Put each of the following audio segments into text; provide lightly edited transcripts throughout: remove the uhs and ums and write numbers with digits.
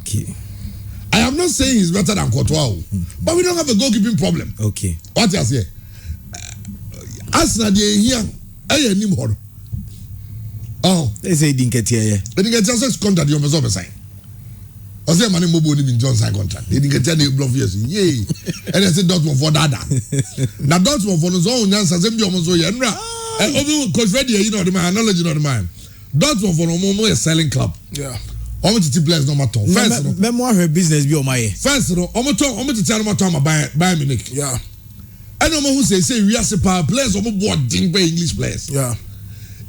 Okay. I am not saying he's better than Courtois, but we don't have a goalkeeping problem. Okay. What you say? Arsenal dey here, I nim hor. Oh, they say didn't get here. They didn't get just contract you must sign. I say money Mobo in Johnson contract. They didn't get any bluff years. Yay. And I say Dortmund for dada. Now Dortmund for no zone answer same be almost so yeah. Over coach ready you know the man knowledge you know the man. Dortmund for no more a selling club. Yeah. How much it players no matter. First no. Memoir her business be on my First no, how much to tell no matter Bayern Munich. Yeah. I don't know who say we are super players or more ding by English players. Yeah.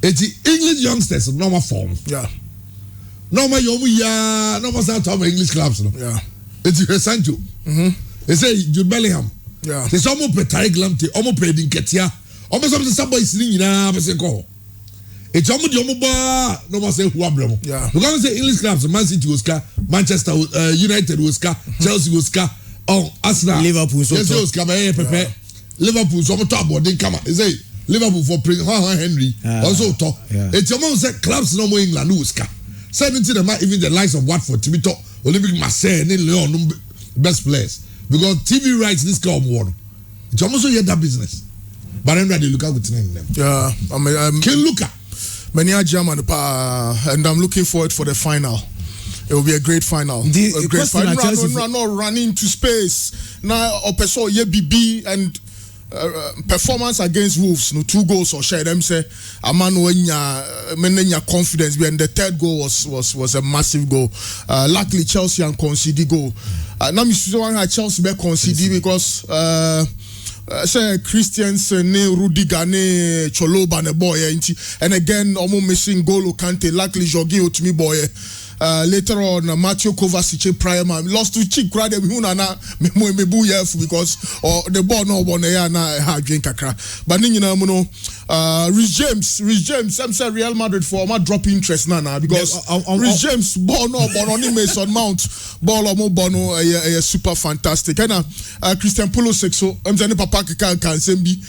It's English youngsters normal form. Yeah. Normal normal start of English clubs no. Yeah. It's Sancho. They say Jude Bellingham. Yeah. They say almost pay Tariq Lamptey, almost pay Dinketia. Almost somebody sitting in say call. It's almost the bar no more say who abramo. Yeah. Because say English clubs, Man City was Manchester United was Chelsea was oh Arsenal Liverpool so yes Pepe. Liverpool so top board then come. They say Liverpool for Prince Henry also talk. It's almost say clubs no more England was ka. 17 even the likes of Watford to be talk Olympic Marseille and Lyon best players because TV rights this club won. It's almost so you that business. But I'm ready to look at what's name them. Yeah, I'm Ken Luka. Many German and I'm looking forward for the final. It will be a great final. A great final. Not running to space. Now, Opeso BB and performance against Wolves. No 2 goals or share them say a man when your confidence behind the third goal was a massive goal. Luckily Chelsea and conceded goal. Now me Chelsea be conceded because say Christiansen ne Rudiger ne Choloba ne boy and again almost missing goal Kante. Luckily Jorginho to me boy. Later on, Matthew Kovacic prime lost to Chick Crowder because the ball no one na drink kakra. But Rhys James, I'm saying Real Madrid for my drop interest now because Rhys James ball no on Mason Mount ball no a super fantastic. And Christian Pulisic so I'm saying Papa can send me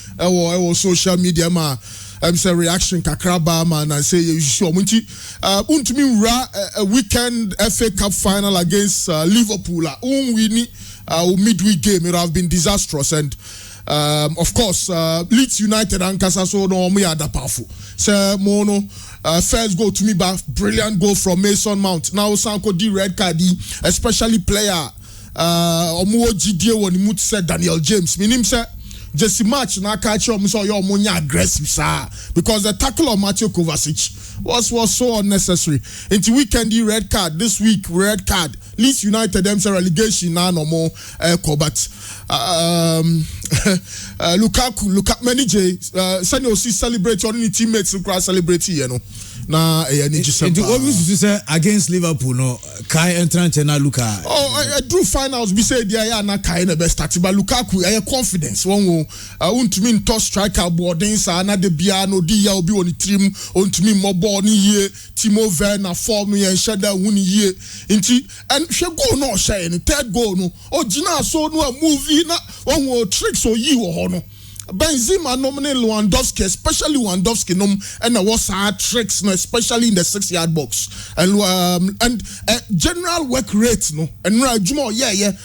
social media ma. Say reaction kakraba man and say you sure untumi a weekend FA Cup final against Liverpool winning midweek game it have been disastrous and of course Leeds United and Casaso no me are powerful say mono first goal to me back brilliant goal from Mason Mount now Sanko D red card especially player omo GD won mu said Daniel James minim say Jesse match na catch up so your money aggressive sir because the tackle of Matthew Kovacic was so unnecessary. Into weekend red card this week red card Leeds United them say relegation now no more but Lukaku manager send you see celebrate your teammates who celebrate you know na it always say against Liverpool no Kai entrance na Luka I drew finals we say there na Kai na best start but Lukaku confidence one untumi to striker boarding sa na de bia no di ya obi on trim untumi mo ball ni ye Timo Werner form no yen sheda huni ye nti and hwe goal no share ni third goal no ogina so no a movie na one tricks or yi wo ho no Benzema nominate Lewandowski, especially Lewandowski and what's our tricks, no, especially in the 6-yard box and general work rate, no, and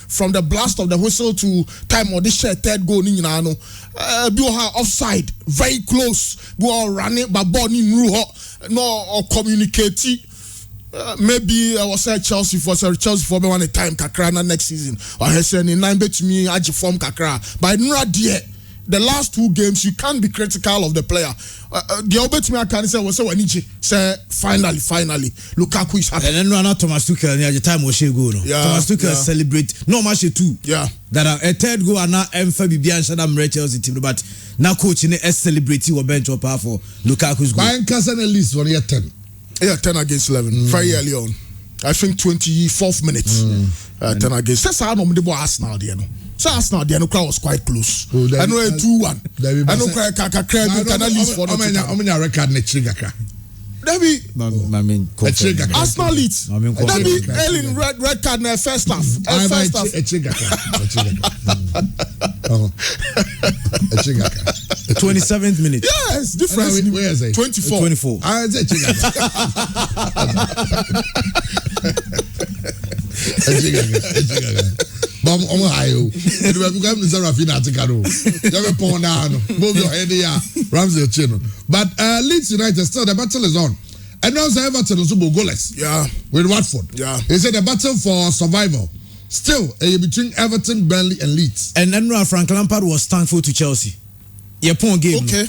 from the blast of the whistle to time of this third goal, be offside, very close, go running, but ball no or communicating. Maybe I was at Chelsea for me one time kakra next season or I said in 9 bet me aji form kakra but not yet. The last 2 games, you can't be critical of the player. The obet me I can say was so say finally Lukaku is happy. And then run Thomas Tuchel near the time was she go no. Thomas Tuchel celebrate no match too. Yeah. That a third goal and now Bibi and Shadam Chelsea team but now coach in a celebrity or bench or for Lukaku's goal. Bayern Kasan at least 1 year 10. Yeah, 10 against 11. Very early on. I think 24th minute. 10 against. That's how I'm the boy Arsenal there no. So Arsenal, the crowd was quite close. I know 2-1. I know Kaka can at least for the record next year. Debbie, Arsenal leads. Debbie, Ellen red card in the first half. First half. 27th minute. Yes, difference. Where is it? 24. But I'm high. It will become the Sarafina Ticaro. Never pound down. Move your head here. Ramsey Chino. But Leeds United still the battle is on. And also Everton also goalless. Yeah. With Watford. Yeah. They said the battle for survival. Still between Everton, Burnley, and Leeds. And then Frank Lampard was thankful to Chelsea. Your point game. Okay.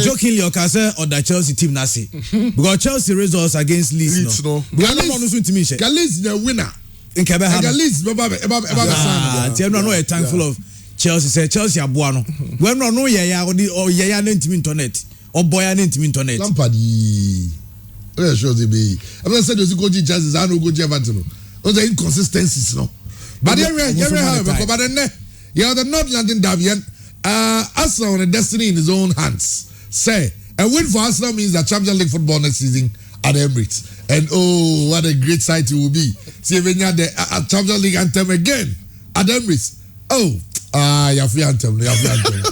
Jokingly, Okase or the Chelsea team nasi. Because Chelsea results against Leeds. No. Leeds the winner. In Quebec. Leeds, no thankful of Chelsea. Say Chelsea abuano. When no yeah or yeah no internet or boy internet. Lampard. Where should they be? I'm not saying those go to Chelsea. I don't go to Everton. Those are inconsistencies, no. But but then yeah, the North London Derby. Arsenal on a destiny in his own hands. Say, a win for Arsenal means that Champions League football next season at the Emirates. And oh, what a great sight it will be. See, when you have the Champions League anthem again at the Emirates. Oh, you have the anthem.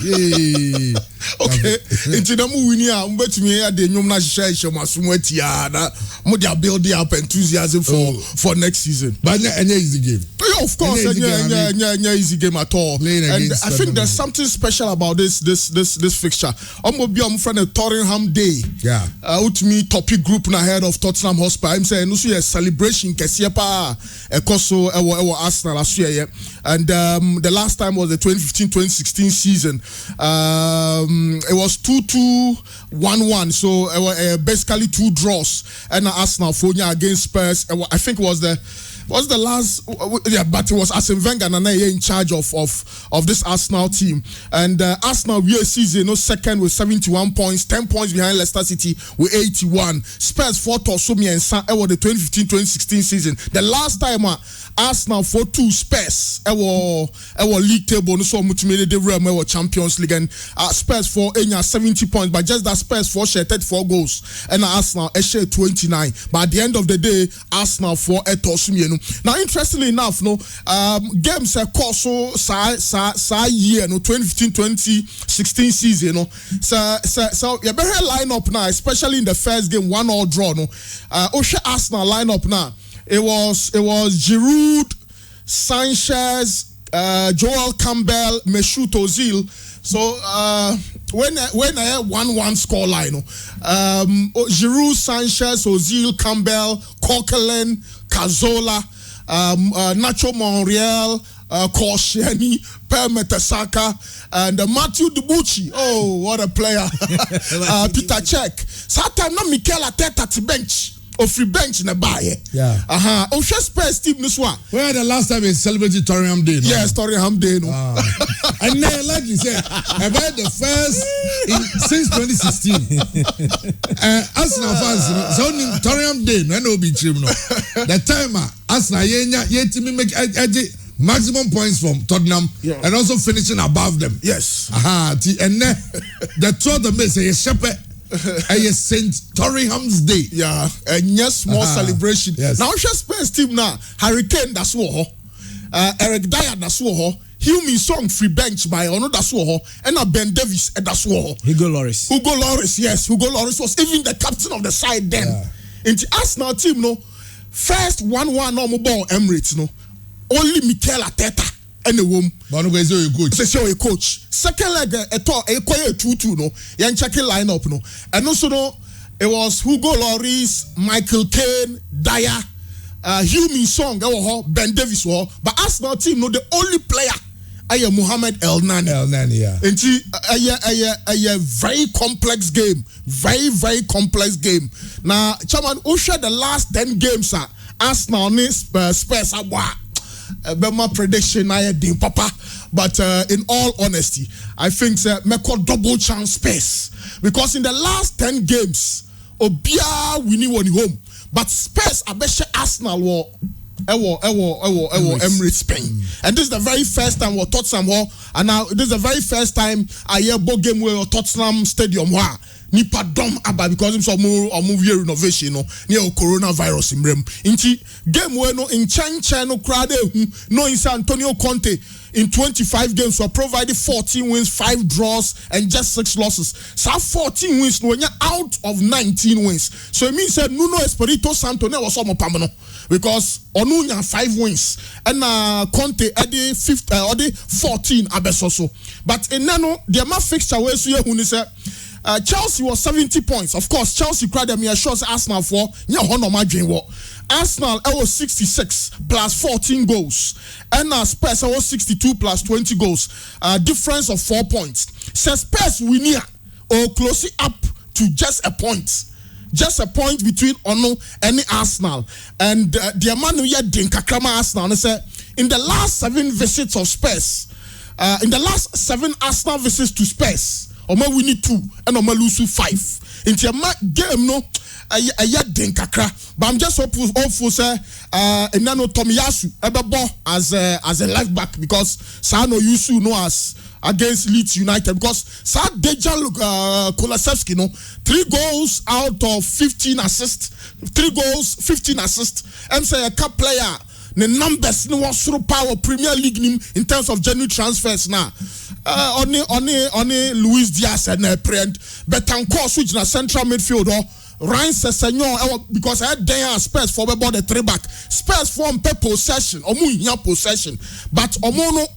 Yay. Okay. Into the movie, I'm bet me at the Nyumna Shasha Masumetiana. Modia building up enthusiasm for next season. But any easy game. Yeah, of course, any easy game at all. And I think there's something special about this fixture. I'm gonna be on friend of Tottenham Day. Yeah. Out me topic group na head of Tottenham Hotspur. I'm saying no a celebration Kesiepa Ekoso Ewo Arsenal last year. And the last time was the 2015-2016 season. It was 2-2-1-1, so basically 2 draws. And Arsenal Fonia against Spurs. I think it was the last, yeah, but it was Arsene Wenger in charge of this Arsenal team. And Arsenal we season second with 71 points, 10 points behind Leicester City with 81. Spurs 4th or so the 2015-2016 season. The last time Arsenal 4-2 Spurs league table so much made the realm Champions League, and Spurs 70 points, but just that Spurs shared 34 goals and Arsenal shared 29. But at the end of the day, Arsenal 4 now interestingly enough, games course so year 2015-2016 season so you better line up now, especially in the first game 1-1 draw Arsenal line up now. It was Giroud, Sanchez, Joel Campbell, Mesut Ozil. So when I had 1-1 score line, Giroud, Sanchez, Ozil, Campbell, Coquelin, Cazorla, Nacho Monreal, Koscielny, Per Mertesacker, and Matthew Debuchy. Oh, what a player! Peter Cech. Sometimes not Mikel Arteta to bench. Or free bench in a bar. Yeah. Oh, just Spurs team this one. Where the last time we celebrated Tottenham Day? No? Yes, Tottenham Day. No. And then, like you said, about the first since 2016. Arsenal fans, so Tottenham Day, no be true. No. The time Arsenal yet to make maximum points from Tottenham and also finishing above them. Yes. And then the third of me say shepherd. St. Tottenham's Day. Yeah, and yes, small celebration. Yes. Now, just Spurs team now. Hurricane that's what. Eric Dyer that's what. Hume Song free bench by Ono that's what. And Ben Davis that's what. Hugo Lloris, yes. Hugo Lloris was even the captain of the side then. In the Arsenal team, first 1-1 normal ball Emirates, only Mikel Arteta. And the womb. But no guys, you coach. Say a coach. Second leg, a 2-2 Yan checking lineup and also it was Hugo Lloris, Michael Caine, Dyer, Hume Song, Ben Davis but Arsenal team the only player Mohamed El Nani. Yeah. And a very complex game. Very, very complex game. Now, Chairman, Osha the last 10 games Arsenal Spurs my prediction I did papa, but in all honesty, I think make a double chance Spurs because in the last 10 games, Obia winning one home, but Spurs I bet Arsenal Emirates Spain, and this is the very first time we Tottenham and now this is the very first time I hear both game where Tottenham Stadium nipa dom aba because him so more renovation near coronavirus in rem inti game we no in chen no crowd no in Antonio Conte in 25 games were provided 14 wins, 5 draws, and just 6 losses. So 14 wins, no, out of 19 wins. So it means that Nuno Espirito Santo ne was some pamano because Onunya 5 wins and Conte edi 14 abesoso. But in nano the amount fixture where so you say Chelsea was 70 points. Of course, Chelsea cried them here shows Arsenal for Arsenal was 66 plus 14 goals. And Spurs was 62 plus 20 goals. Difference of 4 points. So Spurs we near or closely up to just a point. Just a point between Ono and Arsenal. And the man who had Dinkakrama Arsenal say in the last 7 visits of Spurs, in the last 7 Arsenal visits to Spurs, Oma we need 2 and Oma lose 5. In the game no a Dinkakra, but I'm just hopeful say Enano Tomiyasu ebebo as a left back because Sano Yusu know as against Leeds United because Sa Dejan Kulusevski no 3 goals out of 15 assists, 3 goals 15 assists. I'm say a cup player the numbers no was through power Premier League in terms of genuine transfers now. Only Luis Diaz and Betancourt switch na central midfielder. Ryan Sessegnon because I had there Spurs for about the 3 back. Spurs form per possession, possession, but omo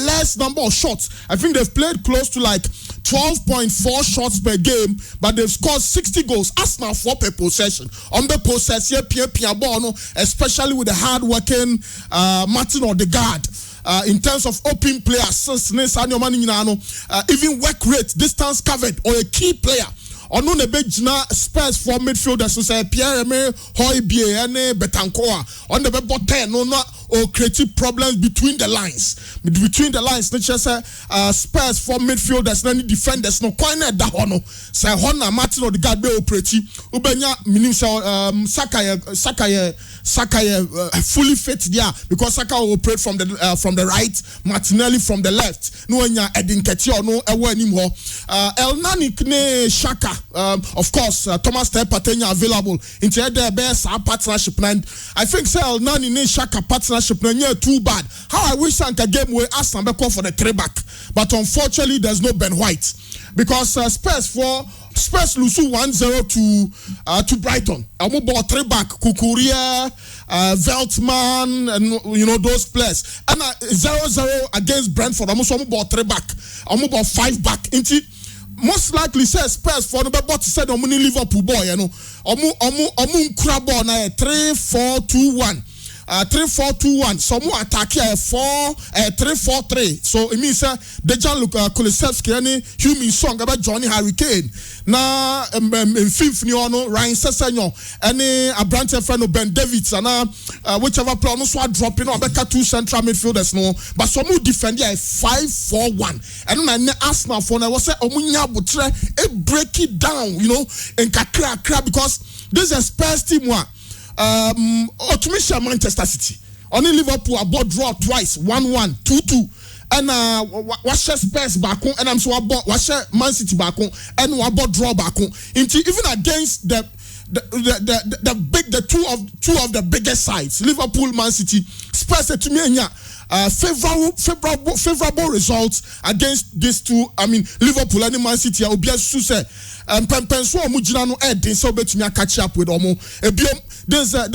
less number of shots. I think they've played close to like 12.4 shots per game, but they've scored 60 goals. Arsenal for per possession. On the possession, Pierre Bono, especially with the hard working Martin Odegaard. In terms of open play assists, even work rate, distance covered, or a key player. Ono ne bejina Spurs for midfielders so say Pierre-Emerick Højbjerg and Betancourt on the be 10 no or creative problems between the lines. Between the lines, not just Spurs for midfielders, any defenders, no quite that one. Say Hona Martin or the guard be operate. Ubenya meaning Saka fully fit there because Saka will operate from the right, Martinelli from the left. No nya Edin Ketio no ewo anymore. El Nani ne Shaka, of course, Thomas Partey available. Into the best partnership, and I think say El Nani ne Shaka partnership too bad. How I wish I could game where Arsenal be call for the 3 back, but unfortunately there's no Ben White because Spurs lose 1-0 to Brighton. I'm about 3 back, Kukurea, Veltman, and you know those players. And 0-0 against Brentford. I'm about 3 back. I'm about 5 back. Into most likely says Spurs for the but said omuni Liverpool boy, you know. Omu crabo na 3-4-2-1. 3-4-2-1. Some more attack here 3-4-3. So it means Dejan Kulusevski and Heung-min Son about Johnny Hurricane. Na fifth ni ono Ryan Sessegnon and Abrante friend Ben Davids and whichever player no so dropping on back 2 central midfielders no. But some more defend here 5-4-1. And then Arsenal for now was say omunya butre break it down, you know, and kakra because this is a Spurs team one. Automation Manchester City. Only Liverpool about draw twice, 1-1, 2-2. And watch Spurs back on, and I'm so about watch Man City back on, and about draw back on. Even against the two of the biggest sides, Liverpool, Man City, Spurs to me favorable results against these two. I mean Liverpool and Man City. I will be as to say, Pempenso Mujina no Ed so bet me catch up with Omo. There's a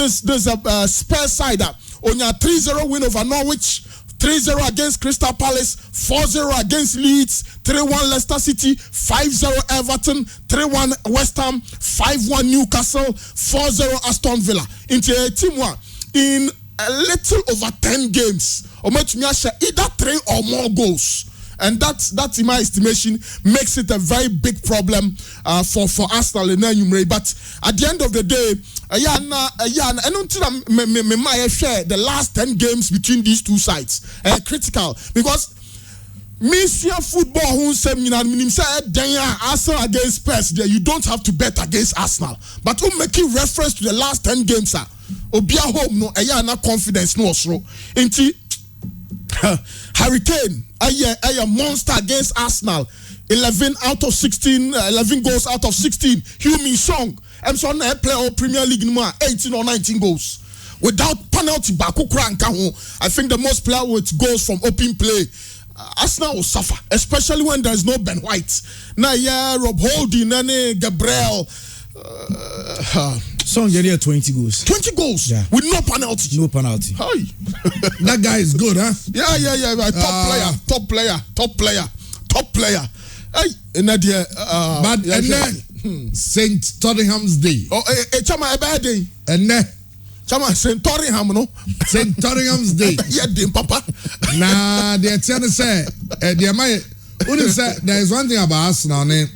Spurs side on your 3-0 win over Norwich, 3-0 against Crystal Palace, 4-0 against Leeds, 3-1 Leicester City, 5-0 Everton, 3-1 West Ham, 5-1 Newcastle, 4-0 Aston Villa. Into a team one in a little over 10 games. Or either 3 or more goals. And that in my estimation makes it a very big problem for Arsenal in Enumerate. But at the end of the day, I don't think share the last 10 games between these two sides critical because Misia football who say Arsenal against Spurs there you don't have to bet against Arsenal. But who making reference to the last 10 games Obia home no ayana confidence no osro. Inti Hurricane a monster against Arsenal. 11 out of 16, 11 goals out of 16. Heung-min Son, I'm sorry, play all Premier League 18 or 19 goals. without penalty baako kura nka ho. I think the most player with goals from open play. Arsenal will suffer, especially when there is no Ben White. Now, yeah, Rob Holding and Gabriel. Son getting 20 goals. 20 goals with no penalty. No penalty. Hi. That guy is good, huh? Yeah. Top player. Hey, but and then Saint Tottenham's Day. Oh, chama bad day. And then chama Saint Tottenham no. Saint Tottenham's Day. Yeah, dim papa. Nah, the attorney say there is one thing about Arsenal and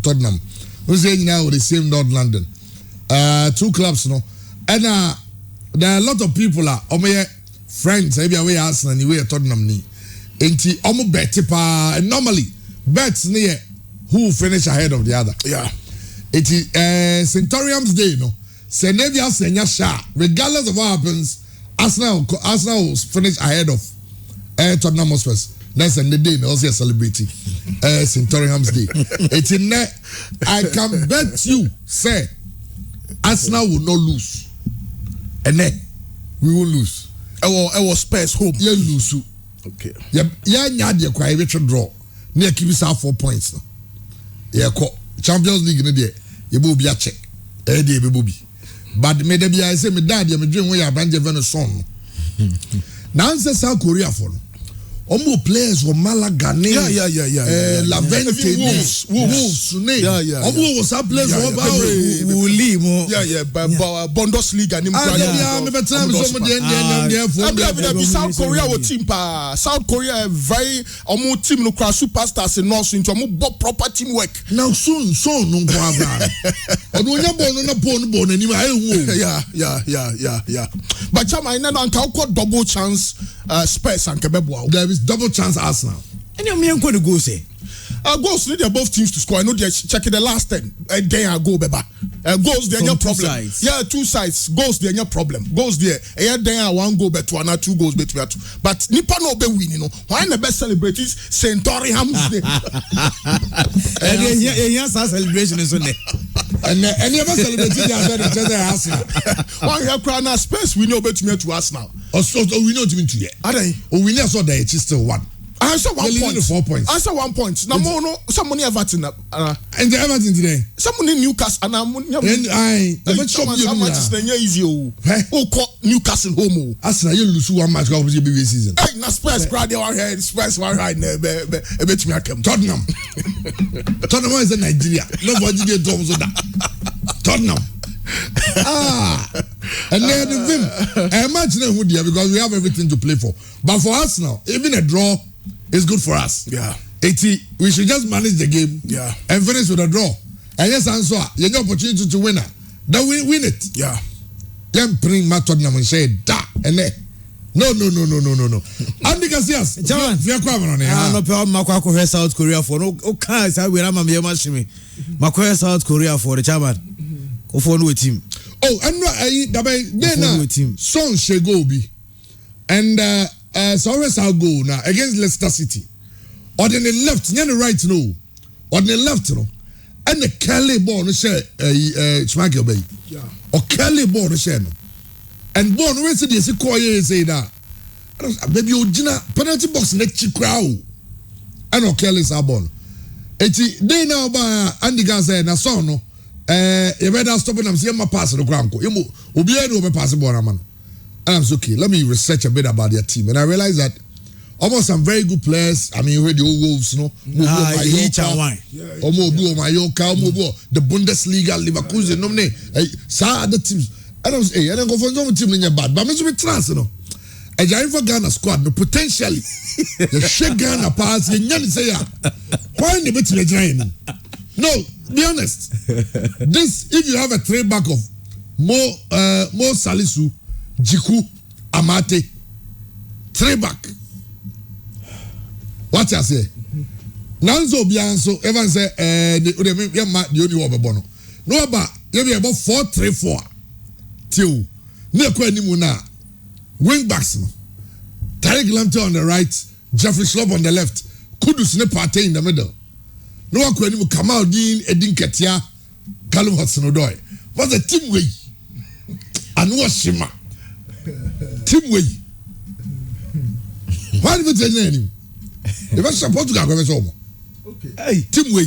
Tottenham. We say now with the same North London. 2 clubs, no. And there are a lot of people are friends, maybe away Arsenal and away Tottenham ni. And bet and normally bets near who will finish ahead of the other. Yeah. It is Centurions Day, no. Senevia Senya Sha, regardless of what happens, Arsenal will finish ahead of Tottenham Hotspur. That's the day, also celebrating Centurions Day. It's in there. I can bet you, say, Arsenal will not lose. And then we will lose. I was Spurs home. You lose. Okay. Yeah, quite a draw. Near Kibisa 4 points. Yeah, Champions League in there. You will be a check. But maybe I say, my dad, you're doing where you're a son. Now, South Korea for Omo players were Malaga, Lavente, Wolves, Omo was a players who Bundesliga. South Korea was team South Korea very Omo team no cross superstars in North into Omo proper teamwork. Now soon, no Yeah. But Chama I know double chance Spurs and Kebebo. There is double chance Arsenal. And you mean going to go say? Goals need both teams to score. I know they're checking the last 10. Then I go, Beba. Goals, they're no problem. Sides. Yeah, 2 sides. Goals, they're no problem. Goals, there. Then I 1 goal, but 1 or 2 goals, but 2. But Nipa no be win, you know. Why the best celebrate is St. Toriham's Day? And here's our celebration is on there. And you ever celebrated the other Arsenal? Why you have crown Spurs? We know better to Arsenal. Also, we know to win today. Are they? We know so that it's still 1. Answer 1 point. 4 points. Answer 1 point. Now, no, someone Everton. And the Everton today. Someone in Newcastle. And how much is the easy? Oh, Newcastle home. Arsenal, you lose 1 match of the BB season. Hey, na Spurs crowd one head. Spurs one right. Bet me I come. Tottenham. Tottenham is in Nigeria. Nobody did Tottenham. And then the thing, I imagine who they are because we have everything to play for. But for Arsenal, even a draw is good for us. Yeah. 80, we should just manage the game. Yeah. And finish with a draw. And yes, answer. You have the opportunity to win it. Then we win it. Yeah. Then bring my Tottenham and say da and then. No. Andy Casillas. Chairman, we are coming on here. No problem. Makwa South Korea for no. Okay, so we are not here much me. Makwa South Korea for the chairman. Go for no team. Oh, and then Son Shegobi and Sowers I'll go now against Leicester City. Or then the left, near the right, no. Or the left, no. And the Kelly ball, no share, Schmeichel Bay. Yeah. Or Kelly ball, no share, no. And born, where say this, say that. Baby, Ojina, penalty box, next crowd. And or Kelly's are born. They now by Andy Gaza and a son, no. You better stop and I'm saying my pass the ground. You will be able to pass the ball, man. And I'm okay. Let me research a bit about their team. And I realized that almost some very good players. I mean, you heard the old Wolves, no? The Bundesliga, Leverkusen, no, some other teams. And I was, I don't go for no team in your bad, but I'm going to be trans, you know. And you for Ghana squad, no, potentially. The shake Ghana pass, you never say, why in the bit of the no, be honest. This, if you have a trade back of Mo Salisu, Jiku, Amate, trade back. What you say? Nanzo Bianso, Evan say, the only one bono. No, but you be about 4-3-4. Till near Quenimuna, wing backs. Tariq Lamptey on the right, Jeffrey Schlupp on the left, Kudus Nepate in the middle. No one could even come out Edin Ketia, Callum Hudson-Odoi. What's the team way? anu oshima team wey why do you tell me if I support Portugal go so okay team wey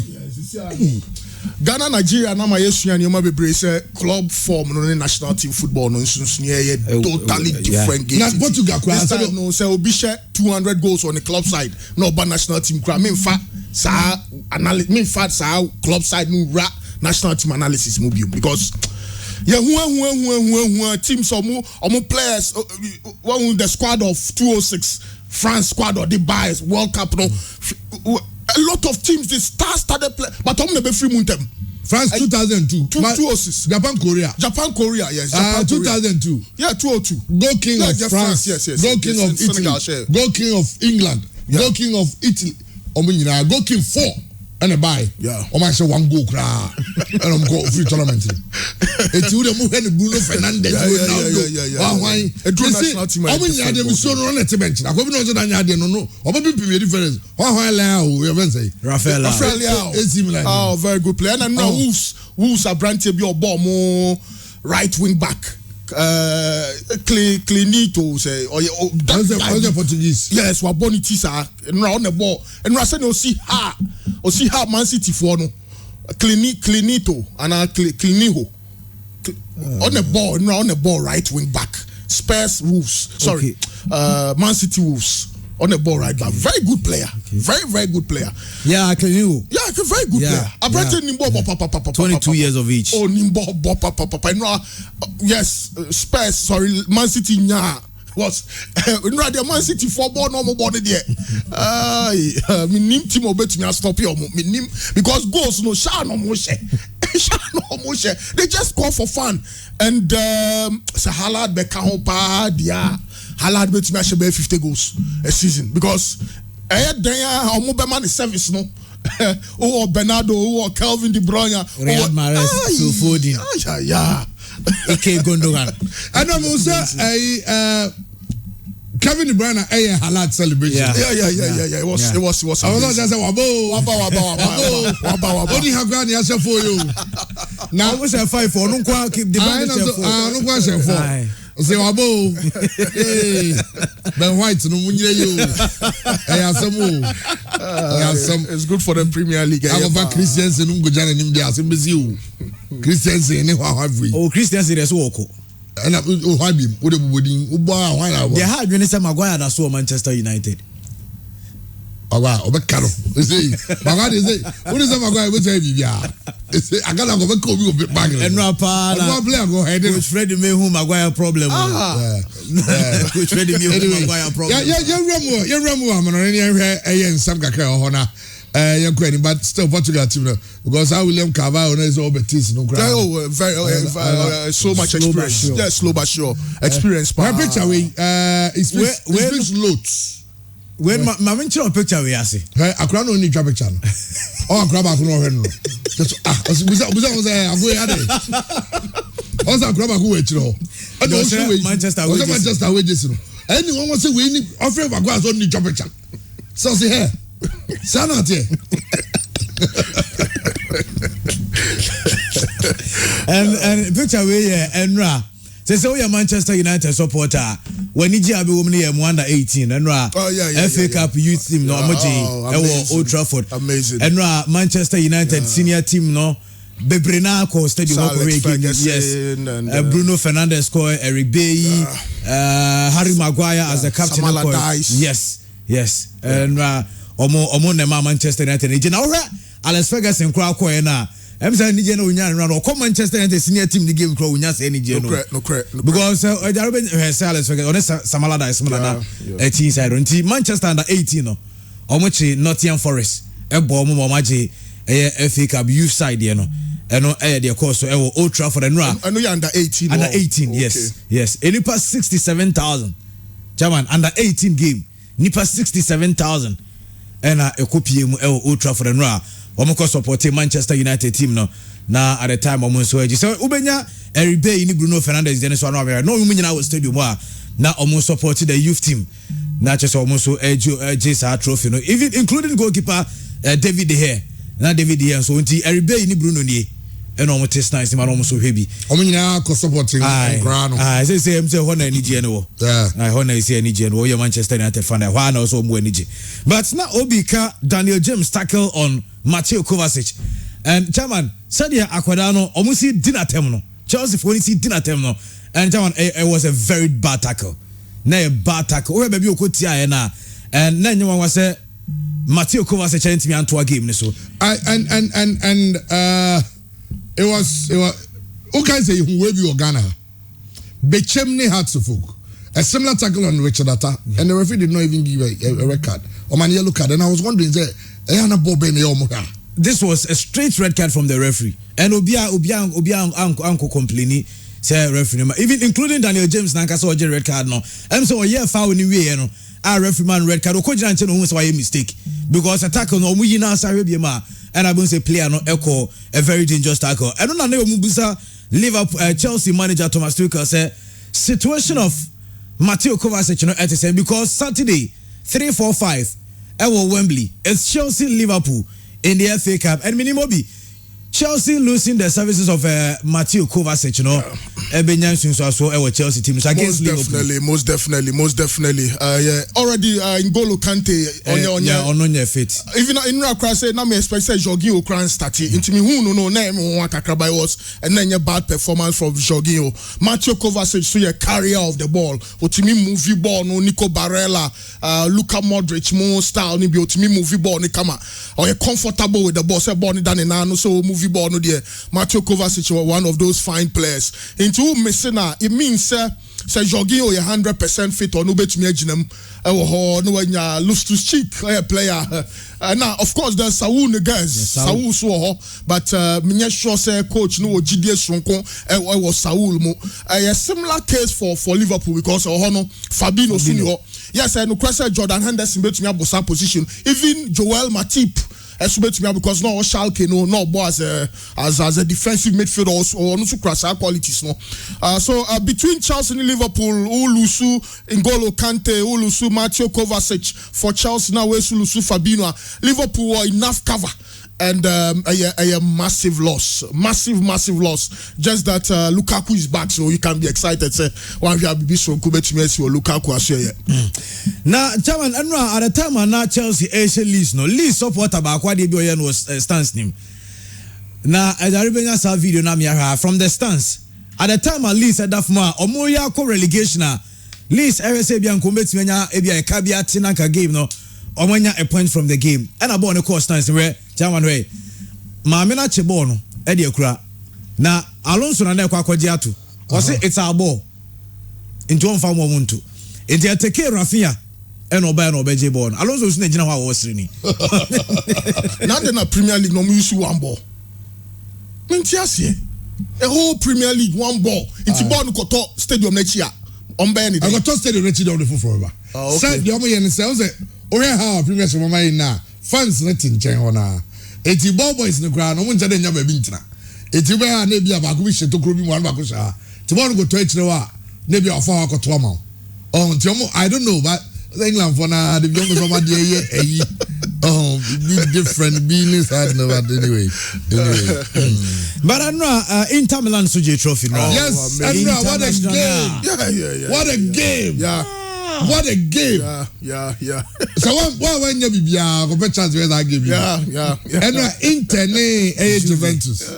Ghana Nigeria na ma yesu ani o ma bebre say club form no national team football no nsunsun ye totally different game. Na Portugal this time no say obi share 200 goals on the club side no ba national team kra me fa sa analysis me fa sa club side no ra national team analysis mo bi because yeah who teams omo players one the squad of 206 France squad or the bias World Cup no a lot of teams they started play but I'm never free muntem France 2002 206 Japan Korea yes Japan 2002 yeah 202 goal king of France yes goal king of Italy goal king of England goal king of Italy omunyina goal king 4 and a buy I say one goal cra and I'm go free tournament eti we dey move Bruno Fernandes why national team omunyina dem so no na bench na ko bi no so na nya de no obabi pim difference why la o you say Rafael oh very good player and now Wolves are branch be obo mo right wing back Clinito say that Portuguese yes wa boniti sa no on the ball and I say no see how Man City for no Clinito and Cliniho on the ball right wing back Spurs Wolves sorry Man City Wolves on the ball right back very good player very good player Cliniho very good player apparently nimbo 22 years of age nimbo yes Spurs sorry Man City nya was the Man City football no more body there me nim team obetumi stop here me nim because goals no sha no mo she they just score for fun and Haaland be ka ho pa dia Haaland betumi a shebe 50 goals a season because then omo be man service no or Bernardo or Calvin De Bruyne Riyad Mahrez so Foden Ike Gundogan and I'm also Kevin De Bruyne Haaland celebration it was I was just say wabo only have grand answer for you now we say 5 for no kwa keep the band no kwa say 4 say wabo Ben White no munyire you it's good for the Premier League I have Christiansen no go jana nim dia so bezi o Christiansen ni hwa hwa oh Christiansen dey so woko and why be wo de bobodin wo ba why na wo they had when say Maguire na so Manchester United Obekaro say Maguire say what is Maguire we say bibia say agala go be ko bi bag enra pa na player go head Coach Freddie may who Maguire problem Coach Freddie may who Maguire problem ya remu amano ni ehwe nsam kakra ho na you quite but still Portugal team no because how William Carvalho is all betis no crowd so much experience yes slow but sure experience my picture we it's loads when my mention of picture we ase akra no need picture no oh akra ba ko no hwe no just buza say ago ya dey also akra ba ko we chiro Manchester wages no anyone want say we need offer ba go so need picture so say hey Sanate and picture we Enra say we are Manchester United supporter when you be woman here under 18 Enra FA Cup youth team no amoji Old Trafford amazing Enra Manchester United senior team no Bebrena ko stadium yes Bruno Fernandes score Eric Bailly Harry Maguire as the captain yes and omo na Manchester United ejina wo Alex Ferguson kura ko na emsa ni je na onya nra no ko Manchester United senior team the game kura onya say ni je no because Jarobe say Alex Ferguson on Sam Allardyce na 18 side until Manchester under 18 no omo chi Nottingham Forest ebo omo maje FA Cup youth side ye no eno the course so Old Trafford and you under 18 under 18 yes enipa 67,000 German under 18 game nipa 67,000 and a copy Old Trafford and Omoko supporting Manchester United team no na at the time so ubenya Eribe ni Bruno Fernandes then so no munyina was stadium na almost supported the youth team na just almost so JSA trophy no even including goalkeeper David De Gea na David De Gea so unti Eribe ni Bruno ni and almost test nice man almost so heavy. Omina ko supporting Grano. I say Hona any general. Hona is any general. Your Manchester United fan. Why also more energy. But now Obika Daniel James tackle on Mateo Kovacic. And Chairman, Sadia Aquadano almost dinner terminal. Chelsea for see dinner terminal. And Chairman, it was a very bad tackle. Na a bad tackle. Where baby could see na. And then you want to say Mateo Kovacic and me into a game so. It was okay say who will be Ghana. Bechemne had to folk. A similar tackle on Richard Atta, and the referee did not even give a red card or man yellow card. And I was wondering, this was a straight red card from the referee. And Obia uncle complaining, say referee, even including Daniel James Nanka saw a red card no. And so foul anyway, you know. Our referee man red card. Okoji Nanchen who was a mistake because a tackle no we na Sarabia and I won't say player no echo a very dangerous tackle. I don't know Mubusa Liverpool Chelsea manager Thomas Tuchel said situation of Mateo Kovacic at the same because Saturday 3-4-5 Wembley it's Chelsea Liverpool in the FA Cup and Minimobi Chelsea losing the services of Mateo Kovacic, you know, Chelsea team against Liverpool. Most definitely. Already N'Golo Kante on your feet. Even in Rakra say na me expect say Jorginho Kran started. Into me who no na me wan kakraba was and then a bad performance from Jorginho. Mateo Kovacic so a carrier of the ball. Otimi movie ball no Nico Barella, Luka Modric mo style ni bi otimi movie ball ni kama. Or you comfortable with the ball say ball ni done na no so movie ball no there. Mateo Kovacic was one of those fine players. Into Messina, it means say Jorginho 100% fit or no bet me aginem no when you lose to cheek player. Now of course there's Saul guys. Saul so but me sure say coach no GDS Sonko was Saul mo. A similar case for Liverpool because Fabinho Senior. Yes, I know Jordan Henderson bet me a position. Even Joel Matip because no Schalke no boy as a defensive midfielder or no cross our qualities no. So between Chelsea and Liverpool, Ulusu N'Golo Kante, Ulusu Mateo Kovacic for Chelsea now Ulusu Fabinho, Liverpool were enough cover. And a massive loss. Just that Lukaku is back, so you can be excited. Say, one of you be so Kubet Messi or Lukaku as now, Chairman, at the time, now Chelsea Asian Leeds no Leeds support about what they was stance name. Now, as I remember that video now from the stance. At the time, Leeds said that ma Omoya co relegation. Leeds RSA Bian Kubet Menya Ebia Kabia Tinaka game no. Omanya a point from the game. And about the course stance where Chairman way. Mamina Chebono, Eddie Okra. Now, Alonso and Kwajiatu. Was it it's our ball? In John Farmer Muntu. It's a take Rafia and Oban Obeje born. Alonso is not how was Rini. Not in a Premier League, no use one ball. Mintiasi. A whole Premier League, one ball. It's born Koto Stadium next year. On Benny. I got to stadium next year on the forever. Said the Omo and sells it. Oh, how previous from my now. Fans letting Chehona. Eti boys in the ground, no one's a never been to. Eti where maybe about wish to Groby one Bakusha. Tomorrow go to Echiwa, maybe a 4 o'clock tomorrow. Oh, I don't know, but England for now, the young from my day, different beings had no anyway. But I know Inter Milan Suji Trophy now. Yes, what a game! Yeah. What a game! Yeah. What a game! Yeah. So why when you be a chance where I give you? Yeah. And Inter Juventus.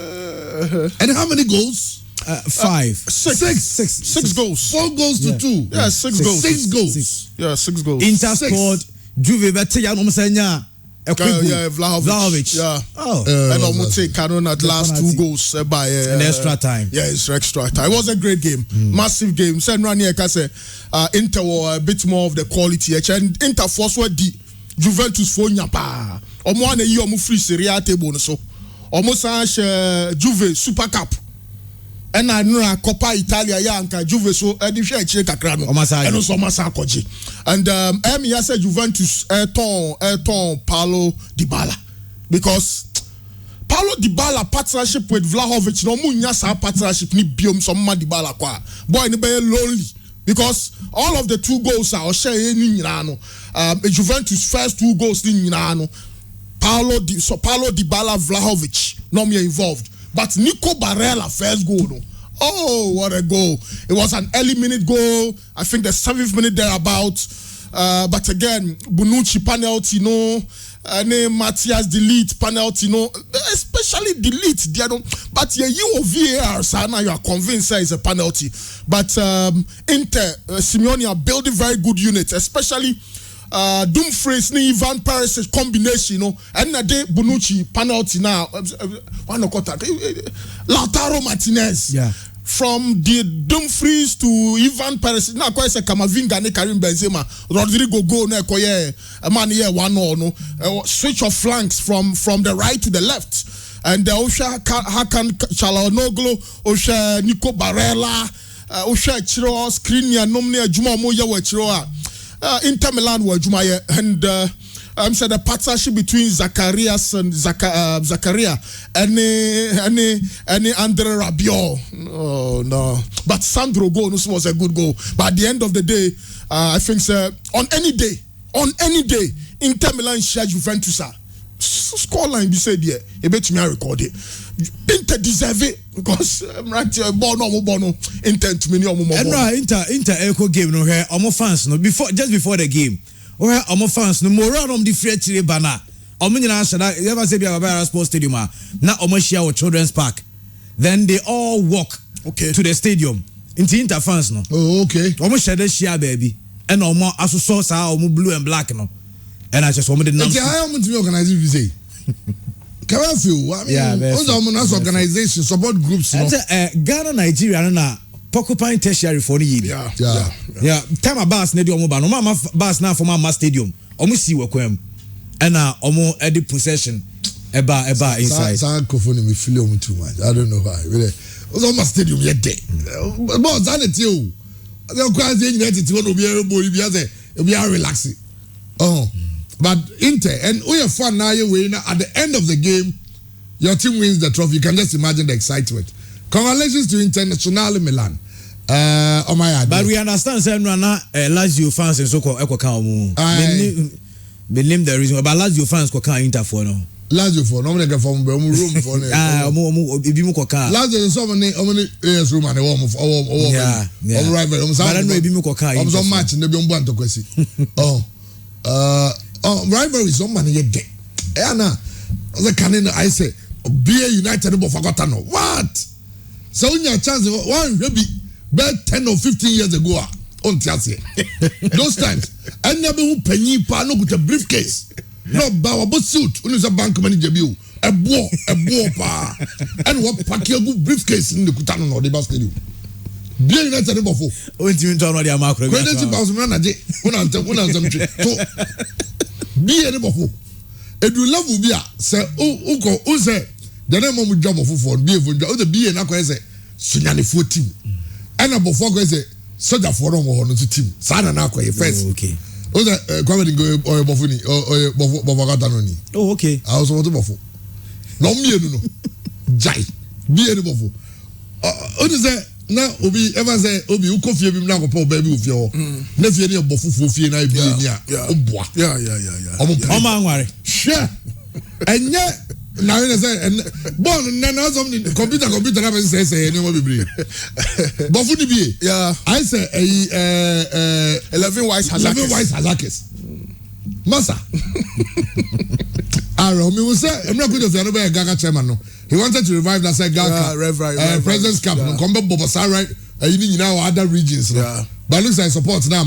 And how many goals? 5. 6 goals. 4 goals to 2. Yeah, 6 goals. 6 goals. Yeah, 6 goals. Inter scored. Juve better ya no Msenya. Vlahovic. Yeah. And Omote Canon at last 2 goals by an extra time. Yeah, it's extra time. It was a great game. Massive game. Said Rani Ekase Inter were a bit more of the quality. And Inter force were the Juventus for nyapa. Omo ane yi omo free Serie A table so. Omo san Juve Super Cup. And I know Coppa Italia yanka Juve so the share chile kakra no. And also Masa Koji. And ya said Juventus Ayrton Paulo Dybala. Because Paulo Dybala partnership with Vlahovic no munya sa partnership ni biom some Dybala kwa. Boy ni be lonely. Because all of the 2 goals are share ni nyina no. Juventus first 2 goals ni nyina no. Paulo Dybala Vlahovic no me involved. but Nico Barella first goal. No? Oh, what a goal! It was an early minute goal. I think the 7th minute thereabout. But again, Bonucci penalty, Matthias delete penalty, especially delete. But you VAR, so now you are convinced that it's a penalty. But Inter, Simeone are building very good units, especially Dumfries, Ivan Perisic combination, and a day Bonucci penalty now. Lautaro Martinez. Yeah. From the Dumfries to Ivan Perisic, now quite say Kamavinga ne Karim Benzema, Rodrigo go ne koye a man here 1-0 switch of flanks from the right to the left, and Osha Hakan Çalhanoğlu, Osha Nico Barella, Osha Chiro Skriniar nomne Juma Moya we Chiro Inter Milan were Juma, and said the partnership between Zacharias and Zakaria and Andre Rabiot. Oh no! But Sandro goal was a good goal. But at the end of the day, I think on any day, Inter Milan share Juventus. Scoreline be said here. You bet me I record it. Inter deserve it because Bono Inter to me Inter echo game no here. Fans no just before the game. Where our fans no more on the free chile banner. Omina Shada, you ever say Biabara Sports Stadium now share with Children's Park. Then they all walk to the stadium. Into Inter fans no. Oh, okay. Almost share baby. And Omo aso sauce blue and black no. And I just want the number. I want to organize you say. Can I feel? I mean, organization support groups. Ghana, Nigeria, na Porcupine Tertiary for the year. Yeah. Time a bus ne di omo ba no mama bus na for mama stadium. Omo si wekwam. And omo edi possession eba inside. San kofo me feel omo too much. I don't know why. Ozo ma stadium ye dey. But zaneti o. The kwaz United to no be everybody be say be relaxing. Oh. But Inter and we are fun now you win at the end of the game your team wins the trophy. You can just imagine the excitement. Congratulations to Internazionale Milan. Oh my God. But we understand say na Lazio fans and so ko kan mu. Name the reason but Lazio fans ko kan Inter for no. Lazio for no make from room for no. Ebi mu ko kan. Lazio so many yes room and warm yeah. Rival. But I know ebi mu ko kan. Some match ne bi on to kwesi. Rivalry is on man ye dey. Na the canin I say be United but forgotten no. What? So when your chance one maybe 10 or 15 years ago on Tiasie. Those times I never who penny pa no with a briefcase. No bawa but suit when is a bank manager bill. A boy pa and what pack your good briefcase in the Kutano or the basket. Be United before. When you turn on your macro. Credit pass manager when I'm be any before. And you love be say who say the name of job of for be the be na ko say sunyane 14 and before go say soldier for no team sana na ko first okay o the comedy go or bofuni or bofagata no ni oh okay I was want to bofo no mienu no jai be any bofo o say na obi ever say obi ukofie bi na ko pa oba bi ofie ho na fie ne bofofo fie na bi ni a oboa yeah omo anware sure enye now you say born na some computer na be say any more be but for the be yeah I say 11 wise hazakis masa Aro me we say I'm not going to say no be Gaga chairman no he wanted to revive that say Gaga President's Cup no come Bobasa right you know other regions no but looks like support now